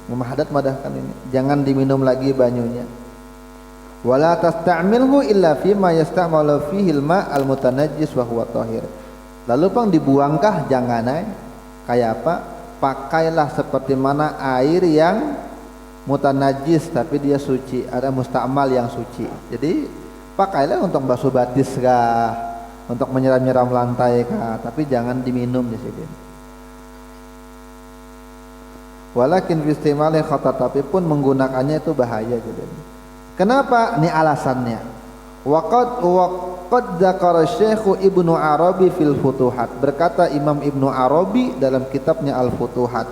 Speaker 1: Memahadat madahkan ini, jangan diminum lagi banyunya. Wala tasta'milhu illa fi ma yasta'malu fihi al-ma' al-mutanajjis wa huwa tahir. Lalu pang dibuangkah? Jangan kayak apa? Pakailah seperti mana air yang mutanajjis tapi dia suci, ada musta'mal yang suci. Jadi pakailah untuk basuh batis kah, untuk menyiram-nyiram lantai kah, tapi jangan diminum di sini. Walakin istimali khata, tapi pun menggunakannya itu bahaya gitu. Kenapa? Ini alasannya. Waqad dzakara Syekh Ibnu Arabi fil Futuhat. Berkata Imam Ibnu Arabi dalam kitabnya Al Futuhat,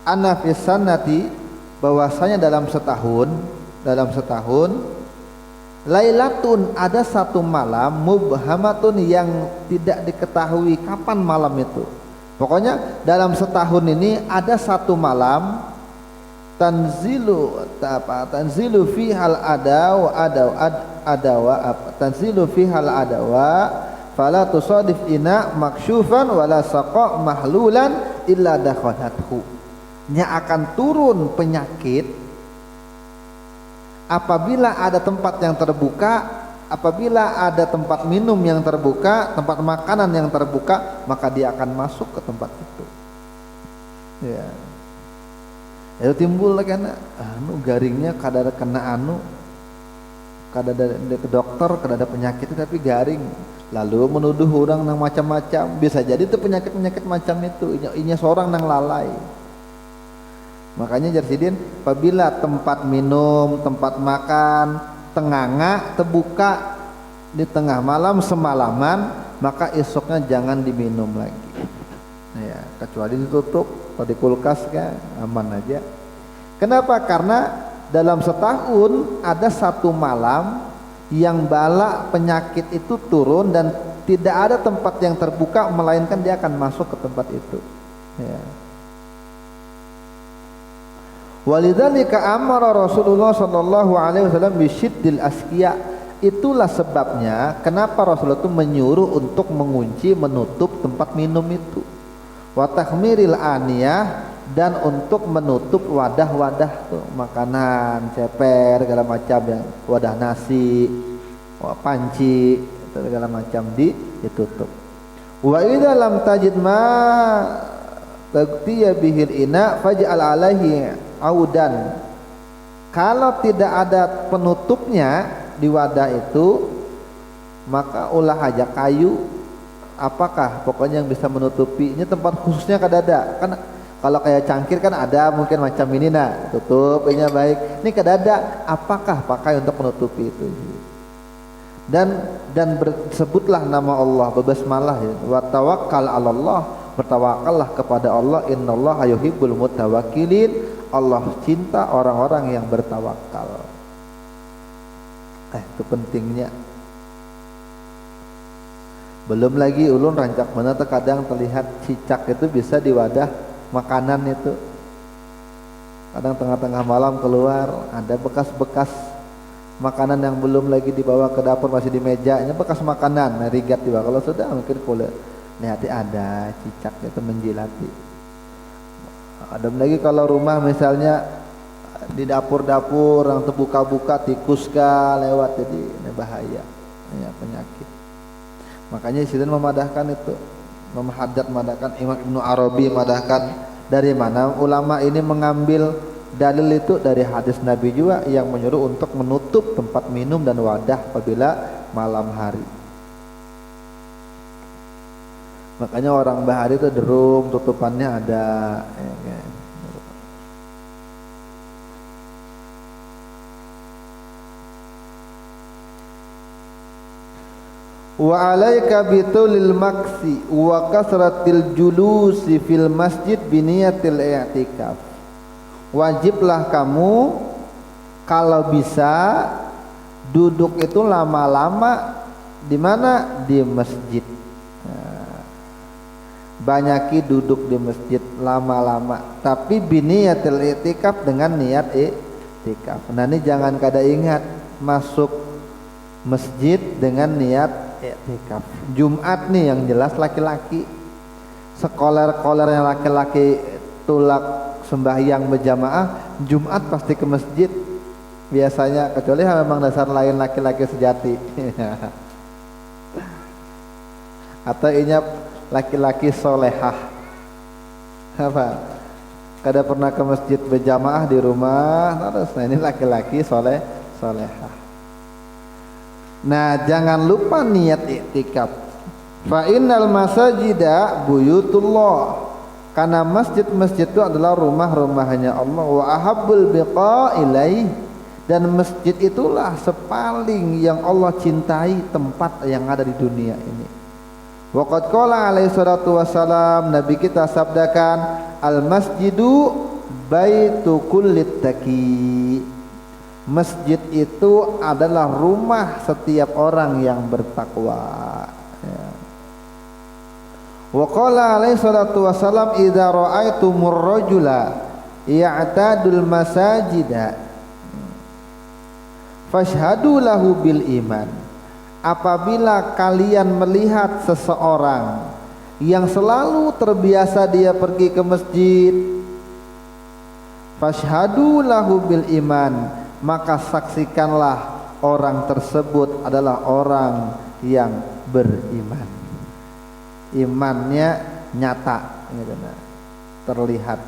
Speaker 1: anna fis sanati, bahwasanya dalam setahun lailatun, ada satu malam, mubhamatun, yang tidak diketahui kapan malam itu. Pokoknya dalam setahun ini ada satu malam, tanzilu fihal adawa fala tusadif ina maksyufan wala saqa mahlulan illa dakhalathu. Nya akan turun penyakit apabila ada tempat yang terbuka, apabila ada tempat minum yang terbuka, tempat makanan yang terbuka, maka dia akan masuk ke tempat itu. Ya. Itu timbul karena garingnya kada kena kada ada ke dokter, kada ada penyakit tapi garing. Lalu menuduh orang nang macam-macam, bisa jadi itu penyakit-penyakit macam itu. Inya seorang nang lalai. Makanya Jarsidin, apabila tempat minum, tempat makan tenganga terbuka di tengah malam semalaman, maka esoknya jangan diminum lagi. Ya, kecuali ditutup atau di kulkas kan aman aja. Kenapa? Karena dalam setahun ada satu malam yang bala penyakit itu turun dan tidak ada tempat yang terbuka melainkan dia akan masuk ke tempat itu. Ya. Walidzalika amara Rasulullah sallallahu alaihi wasallam bisyiddil asqiya. Itulah sebabnya kenapa Rasulullah itu menyuruh untuk mengunci, menutup tempat minum itu. Wa takhmiril aniyah, dan untuk menutup wadah-wadah tuh, makanan, ceper, segala macam yang wadah nasi, panci, segala macam ditutup. Wa idza lam tajid ma tagtiya bihil ina faj'al alaihi audan. Kalau tidak ada penutupnya di wadah itu, maka ulah aja kayu, apakah pokoknya yang bisa menutupi. Ini tempat khususnya kada ada kan. Kalau kayak cangkir kan ada mungkin macam ini, nah tutupnya baik. Ini kada ada, apakah pakai untuk menutupi itu. Dan bersebutlah nama Allah, berbasmalah ya. Wa tawakkal 'alallah, bertawakallah kepada Allah. Innallaha yuhibbul mutawakkilin. Allah cinta orang-orang yang bertawakal. Itu pentingnya. Belum lagi ulun rancak mana terkadang terlihat cicak itu bisa di wadah makanan itu. Kadang tengah-tengah malam keluar ada bekas-bekas makanan yang belum lagi dibawa ke dapur, masih di mejanya bekas makanan, nah, rigat juga. Kalau sudah mungkin kulit lihat ada cicak itu menjilati. Ada lagi kalau rumah misalnya di dapur-dapur yang terbuka-buka tikus kah lewat, jadi ini bahaya ya, penyakit. Makanya Sidin memadahkan itu, memadahkan Imam Ibnu Arabi memadahkan. Dari mana ulama ini mengambil dalil itu? Dari hadis Nabi juga yang menyuruh untuk menutup tempat minum dan wadah apabila malam hari. Makanya orang bahari itu derum tutupannya ada ya. Wa alaika bitulil maksi wa kasratil julusi fil masjid biniyatil i'tikaf. Wajiblah kamu kalau bisa duduk itu lama-lama di mana? Di masjid. Banyaki duduk di masjid lama-lama, tapi biniyatil i'tikaf, dengan niat i'tikaf. Nah ini jangan kada ingat masuk masjid dengan niat i'tikaf. Jumat nih yang jelas laki-laki, sekoler-kolernya laki-laki tulak sembahyang berjamaah, Jumat pasti ke masjid biasanya, kecuali memang dasar lain laki-laki sejati. Atau inya laki-laki solehah, apa kada pernah ke masjid berjamaah di rumah terus. Nah ini laki-laki solehah. Nah jangan lupa niat i'tikaf. Fa innal masajida buyutullah, karena masjid-masjid itu adalah rumah-rumahnya Allah. Wa ahabbul biqa ilaih, dan masjid itulah sepaling yang Allah cintai tempat yang ada di dunia ini. Wa qad qala alaihi salatu wassalam, Nabi kita sabdakan, al masjidu baitu kullit taqi. Masjid itu adalah rumah setiap orang yang bertakwa. Ya. Wa qala alaihi salatu wassalam, idza ra'aitumur rajula ya'tadul masajida fashhadu lahu bil iman. Apabila kalian melihat seseorang yang selalu terbiasa dia pergi ke masjid, fashhadu lahu bil iman, maka saksikanlah orang tersebut adalah orang yang beriman. Imannya nyata, terlihat.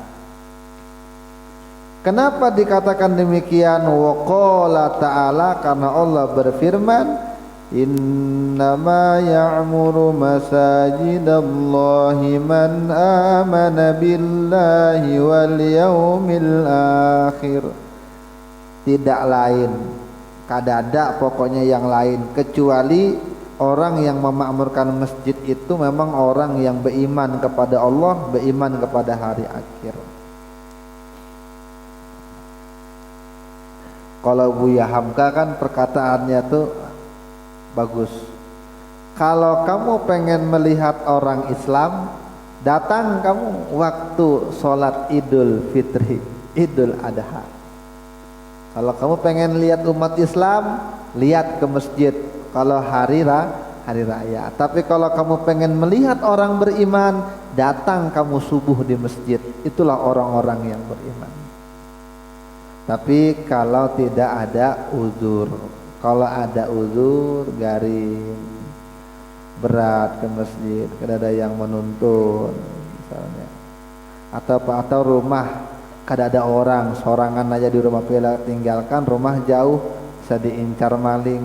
Speaker 1: Kenapa dikatakan demikian? Wa qala ta'ala, karena Allah berfirman, innama ya'muru masajidallahi man amana billahi wal yaumil akhir. Tidak lain, kadada pokoknya yang lain, kecuali orang yang memakmurkan masjid itu memang orang yang beriman kepada Allah, beriman kepada hari akhir. Kalau Buya Hamka kan perkataannya tuh bagus. Kalau kamu pengen melihat orang Islam, datang kamu waktu sholat Idul Fitri, Idul Adha. Kalau kamu pengen lihat umat Islam, lihat ke masjid kalau hari raya. Tapi kalau kamu pengen melihat orang beriman, datang kamu subuh di masjid. Itulah orang-orang yang beriman. Tapi kalau tidak ada uzur, kalau ada uzur garing, berat ke masjid, kada ada yang menuntun misalnya, atau rumah kada ada orang, sorangan aja di rumah pila tinggalkan, rumah jauh bisa diincar maling,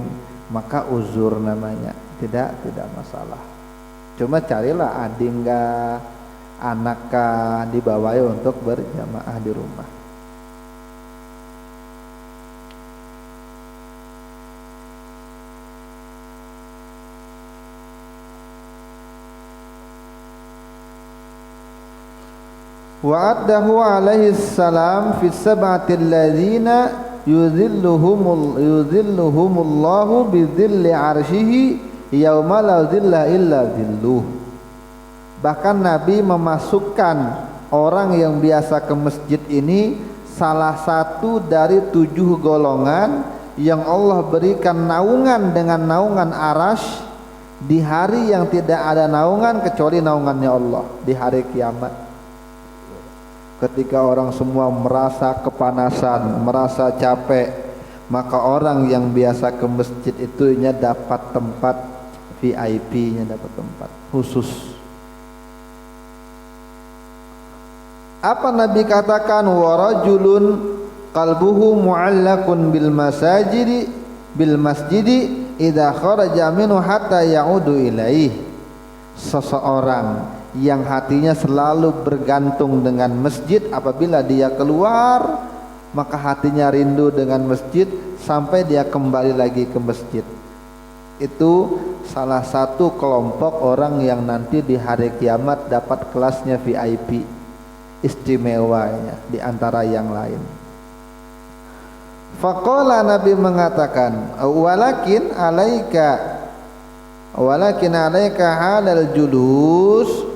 Speaker 1: maka uzur namanya, tidak masalah. Cuma carilah ading kah, anak kah, dibawa untuk berjamaah di rumah. Wa'addahu alaihi salam fi sab'ati alladhina yudhilluhumullahu bidhilli arshihi yauma la dhilla illa dhilluh. Bahkan Nabi memasukkan orang yang biasa ke masjid ini salah satu dari 7 golongan yang Allah berikan naungan dengan naungan arasy di hari yang tidak ada naungan kecuali naungannya Allah, di hari kiamat. Ketika orang semua merasa kepanasan, merasa capek, maka orang yang biasa ke masjid itu dapat tempat VIP-nya, dapat tempat khusus. Apa Nabi katakan? Warajulun qalbuhu mu'allakun bil masjidi idza kharaja minhu hatta ya'udu ilaih. Seseorang yang hatinya selalu bergantung dengan masjid, apabila dia keluar maka hatinya rindu dengan masjid sampai dia kembali lagi ke masjid. Itu salah satu kelompok orang yang nanti di hari kiamat dapat kelasnya VIP, istimewanya di antara yang lain. Faqala, Nabi mengatakan, walakin alaika halal julus,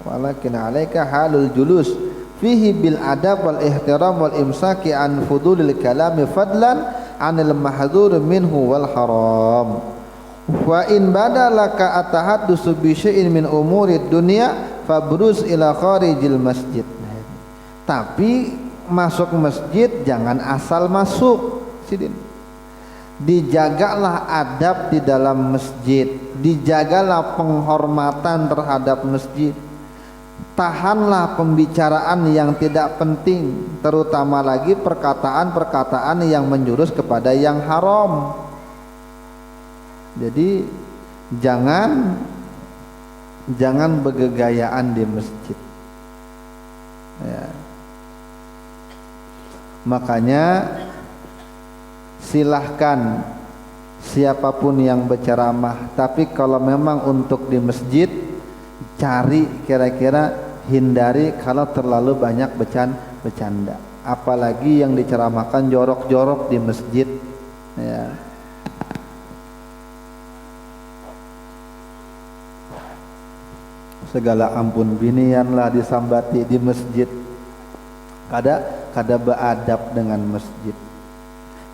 Speaker 1: walakin alaika halul julus fihi bil adab wal ihtiram wal imsaki an fudulil kalami fadlan anil mahdhur minhu wal haram. Wa in badalaka atahaddusu bi syai'in min umurid dunya fabruz ila kharijil masjid. Tapi masuk masjid jangan asal masuk, sidin. Dijagalah adab di dalam masjid, dijagalah penghormatan terhadap masjid. Tahanlah pembicaraan yang tidak penting, terutama lagi perkataan-perkataan yang menjurus kepada yang haram. Jadi jangan bergegayaan di masjid ya. Makanya silahkan siapapun yang berceramah, tapi kalau memang untuk di masjid, cari kira-kira hindari kalau terlalu banyak bercanda, apalagi yang diceramahkan jorok-jorok di masjid ya. Segala ampun binian lah disambati di masjid, kada beradab dengan masjid.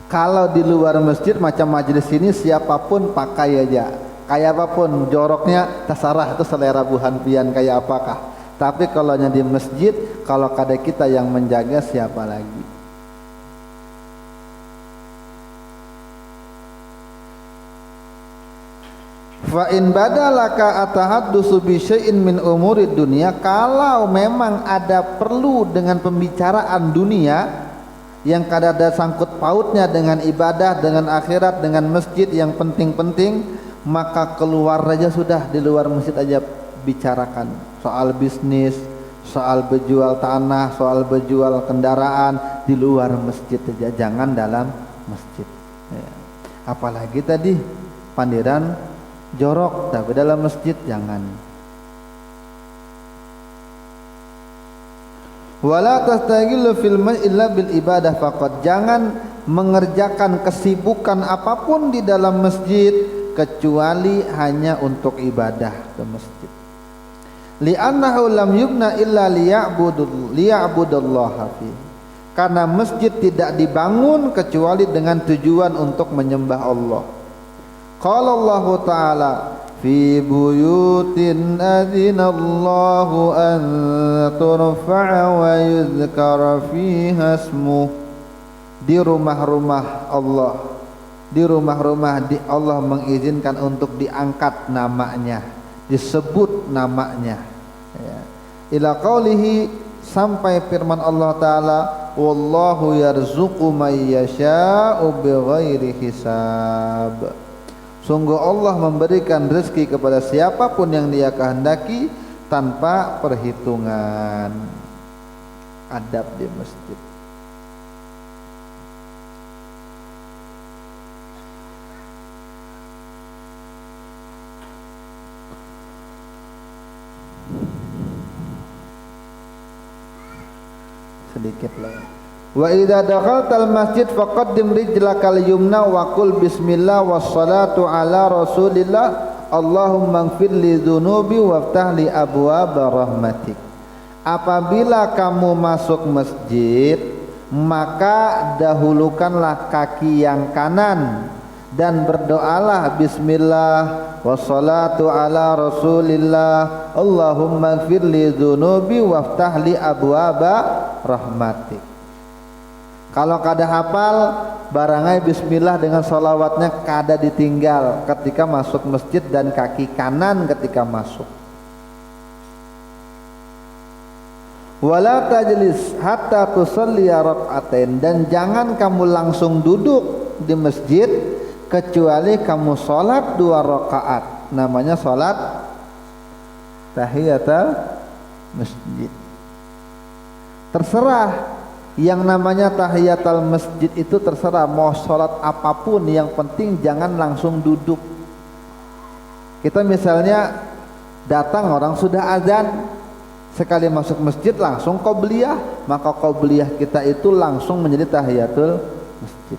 Speaker 1: Kalau di luar masjid macam majelis ini, siapapun pakai aja, kayak apapun joroknya terserah, itu selera buhan pian kayak apakah. Tapi kalau di masjid, kalau kada kita yang menjaga, siapa lagi? Fa in badalaka atahaddusu bi syai'in min umurid dunya, kalau memang ada perlu dengan pembicaraan dunia yang kada ada sangkut pautnya dengan ibadah, dengan akhirat, dengan masjid yang penting-penting, maka keluar aja sudah, di luar masjid aja bicarakan soal bisnis, soal berjual tanah, soal berjual kendaraan, di luar masjid aja, jangan dalam masjid ya. Apalagi tadi pandiran jorok, tapi dalam masjid jangan. Wala tastaghillu fil illa bil ibadah faqat, jangan mengerjakan kesibukan apapun di dalam masjid kecuali hanya untuk ibadah ke masjid. Li'annahu lam yubna illa liya'budullaha fihi. Karena masjid tidak dibangun kecuali dengan tujuan untuk menyembah Allah. Qala Allah Ta'ala fi buyutin adzinallahu an turfa'a wa yuzkara fiha ismuh. Di rumah-rumah Allah, di rumah-rumah Allah mengizinkan untuk diangkat namanya, disebut namanya, ya. Ila qaulihi, sampai firman Allah Ta'ala, wallahu yarzuqu may yasha'u bighairi hisab. Sungguh Allah memberikan rezeki kepada siapapun yang Dia kehendaki tanpa perhitungan. Adab di masjid. Sedikit lagi. Wa idza dakhaltal masjid faqaddim rijlakal yumna wa qul bismillah wassalatu ala rasulillah Allahumma ighfir li dzunubi waftah li abwaaba rahmatik. Apabila kamu masuk masjid, maka dahulukanlah kaki yang kanan dan berdoalah bismillah wassalatu ala rasulillah Allahumma ighfir li dzunubi waftah li abwaaba rahmatik. Kalau kada hafal, barangai bismillah dengan salawatnya kada ditinggal ketika masuk masjid dan kaki kanan ketika masuk. Wala tajlis hatta tusalli rak'atain, dan jangan kamu langsung duduk di masjid kecuali kamu sholat 2 rakaat. Namanya sholat tahiyatul masjid. Terserah, yang namanya tahiyatul masjid itu terserah mau sholat apapun, yang penting jangan langsung duduk. Kita misalnya datang, orang sudah azan, sekali masuk masjid langsung qobliyah, maka qobliyah kita itu langsung menjadi tahiyatul masjid.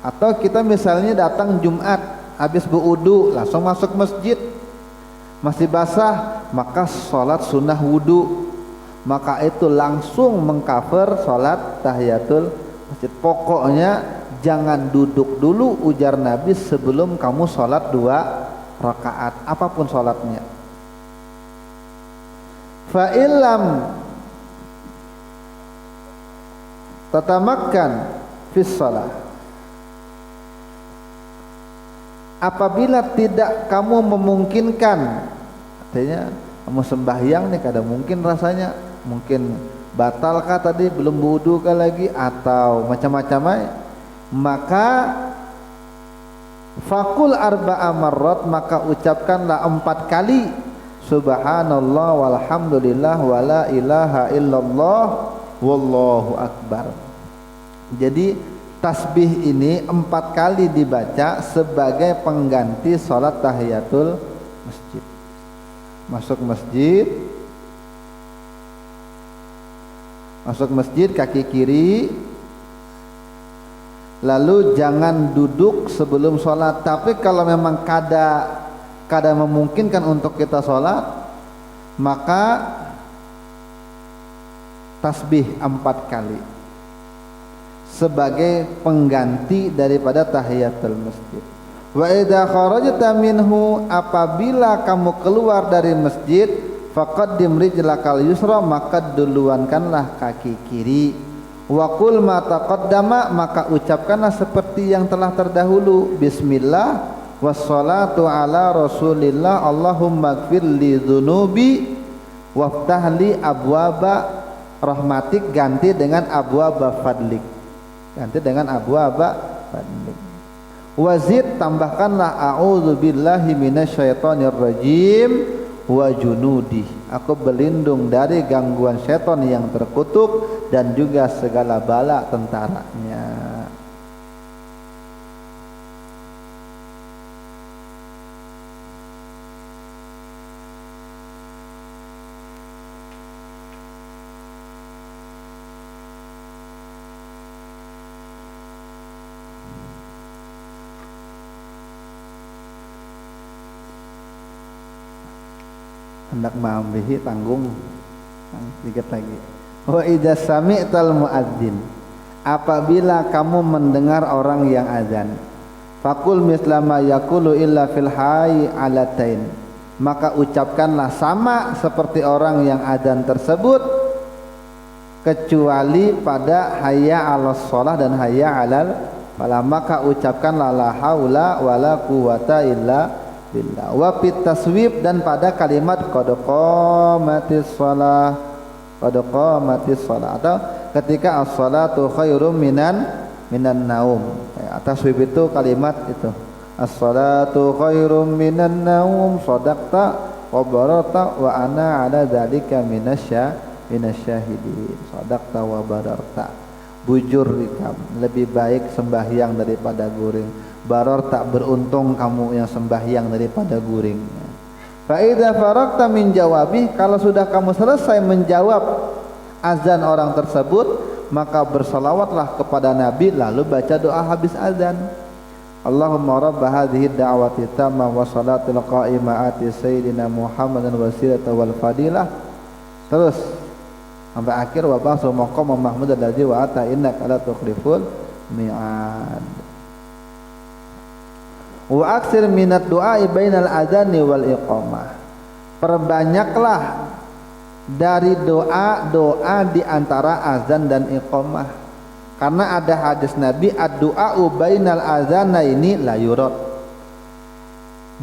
Speaker 1: Atau kita misalnya datang Jumat, habis berwudu langsung masuk masjid, masih basah, maka sholat sunnah wudu, maka itu langsung mengcover sholat tahiyatul masjid. Pokoknya jangan duduk dulu, ujar Nabi, sebelum kamu sholat 2 rakaat apapun sholatnya. Fa illam tatamakkan fis shalah, apabila tidak kamu memungkinkan, artinya kamu sembahyang nih kada mungkin rasanya, mungkin batalkah tadi belum wudu kah lagi atau macam-macam, maka fakul arba'a marrat, maka ucapkanlah 4 kali subhanallah walhamdulillah wala ilaha illallah wallahu akbar. Jadi tasbih ini 4 kali dibaca sebagai pengganti salat tahiyatul masjid. Masuk masjid kaki kiri, lalu jangan duduk sebelum sholat. Tapi kalau memang kada memungkinkan untuk kita sholat, maka tasbih 4 kali sebagai pengganti daripada tahiyatul masjid. Wa idza kharajta minhu, apabila kamu keluar dari masjid, faqaddim rijlakal yusra, maka duluankanlah kaki kiri. Wa qul ma taqaddama, maka ucapkanlah seperti yang telah terdahulu, bismillah wassalatu ala rasulillah Allahumma ighfir li dzunubi waftah li abwaba rahmatik, ganti dengan abwaba fadlik, ganti dengan abwaba fadlik. Wazid, tambahkanlah a'udzu billahi minasyaitonir rajim wa junudi, aku berlindung dari gangguan setan yang terkutuk dan juga segala bala tentaranya. hendak ma'ambihi tanggung dikit lagi. Wa idza sami'tal muadzin, apabila kamu mendengar orang yang azan, faqul mislama yaqulu illa fil hayy alatain, maka ucapkanlah sama seperti orang yang azan tersebut kecuali pada hayya 'alas shalah dan hayya 'alal falah, maka ucapkanlah la haula wala quwata illa billah. Wa fit taswib, dan pada kalimat qad qamatis shalah, qad qamatis shalah, atau ketika as-salatu khairum minan naum. Taswib itu kalimat itu as-salatu khairum minan naum sadaqta wa bararta wa ana ala dzalika minasyahidin. Sadaqta wa bararta, bujur kamu, lebih baik sembahyang daripada guring. Baror, tak beruntung kamu yang sembahyang daripada guring. Fa idza faragta min jawabi, kalau sudah kamu selesai menjawab azan orang tersebut, maka bersalawatlah kepada Nabi lalu baca doa habis azan. Allahumma rabb hadhihi da'wati tammah wa salatil qa'imah ati sayyidina Muhammadan wasilata wal fadilah, terus sampai akhir wa ba'su maqam mahmud alladzi wa ata innaka la tukhliful mi'ad. Wa aksir minat du'a bainal adzani wal iqamah, perbanyaklah dari doa di antara azan dan iqamah, karena ada hadis Nabi ad-du'a bainal adzanaini la yurad,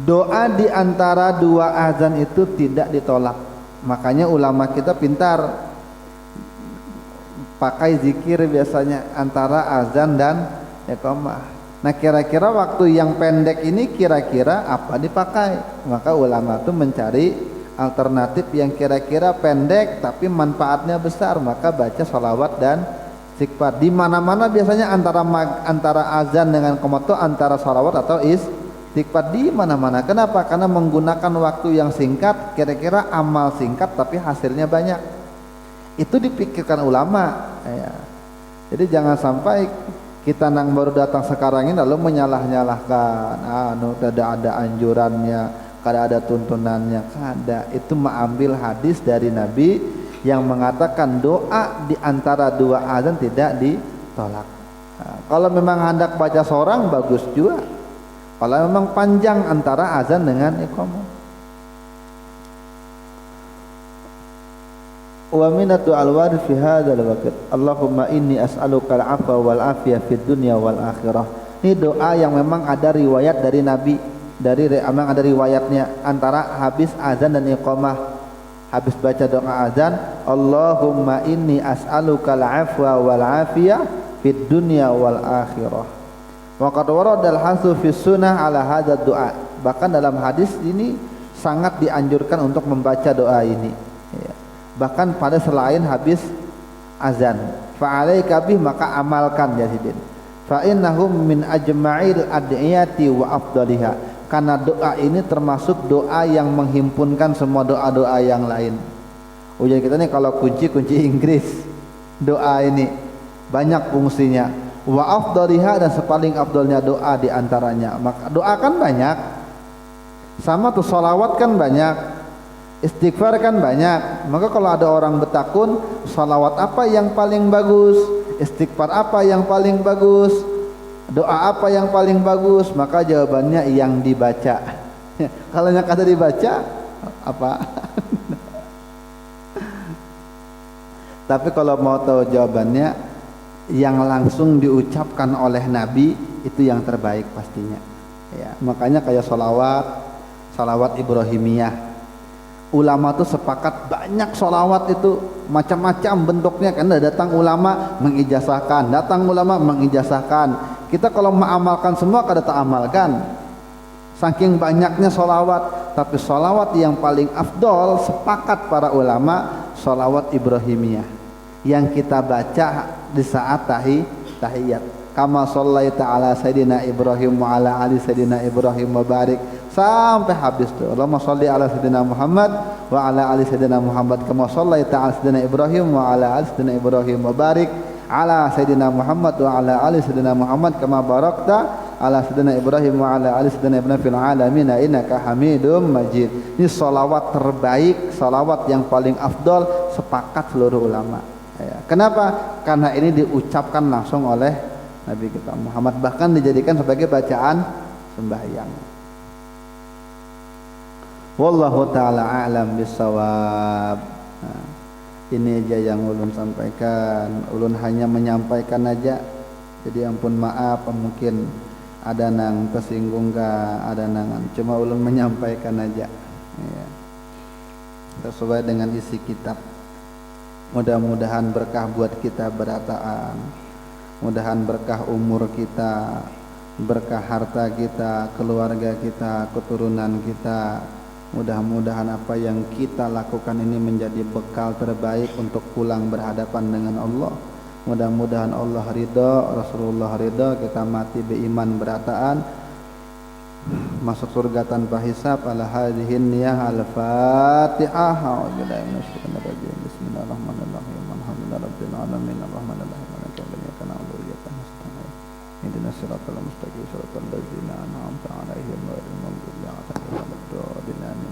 Speaker 1: doa di antara dua azan itu tidak ditolak. Makanya ulama kita pintar pakai zikir biasanya antara azan dan iqamah. Nah, kira-kira waktu yang pendek ini kira-kira apa dipakai? Maka ulama itu mencari alternatif yang kira-kira pendek tapi manfaatnya besar, maka baca sholawat dan istighfar. Di mana-mana biasanya antara azan dengan qomat itu antara sholawat atau istighfar, di mana-mana. Kenapa? Karena menggunakan waktu yang singkat, kira-kira amal singkat tapi hasilnya banyak. Itu dipikirkan ulama ya. Jadi jangan sampai kita nang baru datang sekarang ini lalu menyalah-nyalahkan, tidak ada anjurannya, tidak ada tuntunannya, kada. Itu mengambil hadis dari Nabi yang mengatakan doa di antara dua azan tidak ditolak. Kalau memang hendak baca seorang bagus juga, kalau memang panjang antara azan dengan iqamah. Wa minatu al-warid fi hadzal waqt Allahumma inni as'aluka al-'afwa wal 'afiyah fid dunya wal akhirah. Ini doa yang memang ada riwayat dari Nabi, memang ada riwayatnya antara habis azan dan iqamah. Habis baca doa azan, Allahumma inni as'aluka al-'afwa wal 'afiyah fid dunya wal akhirah. Wa qad warada al-hasu fi sunnah ala hadzal doa. Bahkan dalam hadis ini sangat dianjurkan untuk membaca doa ini ya. Bahkan pada selain habis azan. Fa'alaika bih, maka amalkan ya sidin. Fa innahum min ajma'il ad'iyati wa afdaliha, karena doa ini termasuk doa yang menghimpunkan semua doa-doa yang lain. Ujian kita nih kalau kunci Inggris, doa ini banyak fungsinya. Wa afdaliha, dan sepaling afdalnya doa di antaranya. Maka doa kan banyak, sama tuh sholawat kan banyak, istighfar kan banyak. Maka kalau ada orang bertakun, salawat apa yang paling bagus, istighfar apa yang paling bagus, doa apa yang paling bagus, maka jawabannya yang dibaca. Kalau yang kata dibaca apa? Tapi kalau mau tahu jawabannya, yang langsung diucapkan oleh Nabi itu yang terbaik pastinya ya. Makanya kayak salawat Ibrahimiyah, ulama tuh sepakat banyak sholawat itu macam-macam bentuknya, karena datang ulama mengijazahkan, kita kalau mengamalkan semua kada tak amalkan saking banyaknya sholawat. Tapi sholawat yang paling afdol sepakat para ulama sholawat Ibrahimiyah yang kita baca di saat tahiyat. Kama shallaita ala sayyidina Ibrahim wa ala ali sayyidina Ibrahim wa barik, sampai habis tuh. Allahumma sholli ala sayyidina Muhammad wa ala ali sayyidina Muhammad kama shallaita ala sayyidina Ibrahim wa ala ali sayyidina Ibrahim wa barik ala sayyidina Muhammad wa ala ali sayyidina Muhammad kama barakta ala sayyidina Ibrahim wa ala ali sayyidina Ibrahim fil alamin innaka Hamidum Majid. Ini salawat terbaik, salawat yang paling afdol, sepakat seluruh ulama. Ya. Kenapa? Karena ini diucapkan langsung oleh Nabi kita Muhammad, bahkan dijadikan sebagai bacaan sembahyang. Wallahu ta'ala a'lam bissawab. Nah, ini aja yang ulun sampaikan. Ulun hanya menyampaikan aja. Jadi ampun maaf mungkin ada nang tersinggung ka, ada nang cuma ulun menyampaikan aja. Ya. Sesuai dengan isi kitab. Mudah-mudahan berkah buat kita berataan. Mudahan berkah umur kita, berkah harta kita, keluarga kita, keturunan kita. Mudah-mudahan apa yang kita lakukan ini menjadi bekal terbaik untuk pulang berhadapan dengan Allah. Mudah-mudahan Allah ridha, Rasulullah ridha, kita mati beriman berataan, masuk surga tanpa hisab. Ala hadhihi niyah al-Fatihah. A'udzubillahi minasyaitonir rajim. Bismillahirrahmanirrahim. Alhamdulillahirabbil alamin. Arrahmanirrahim. Maliki yaumiddin. Na'budu wa iyyaka nasta'in. Ihdinas siratal mustaqim. Siratal ladzina an'amta 'alaihim ghairil maghdubi 'alaihim waladdallin.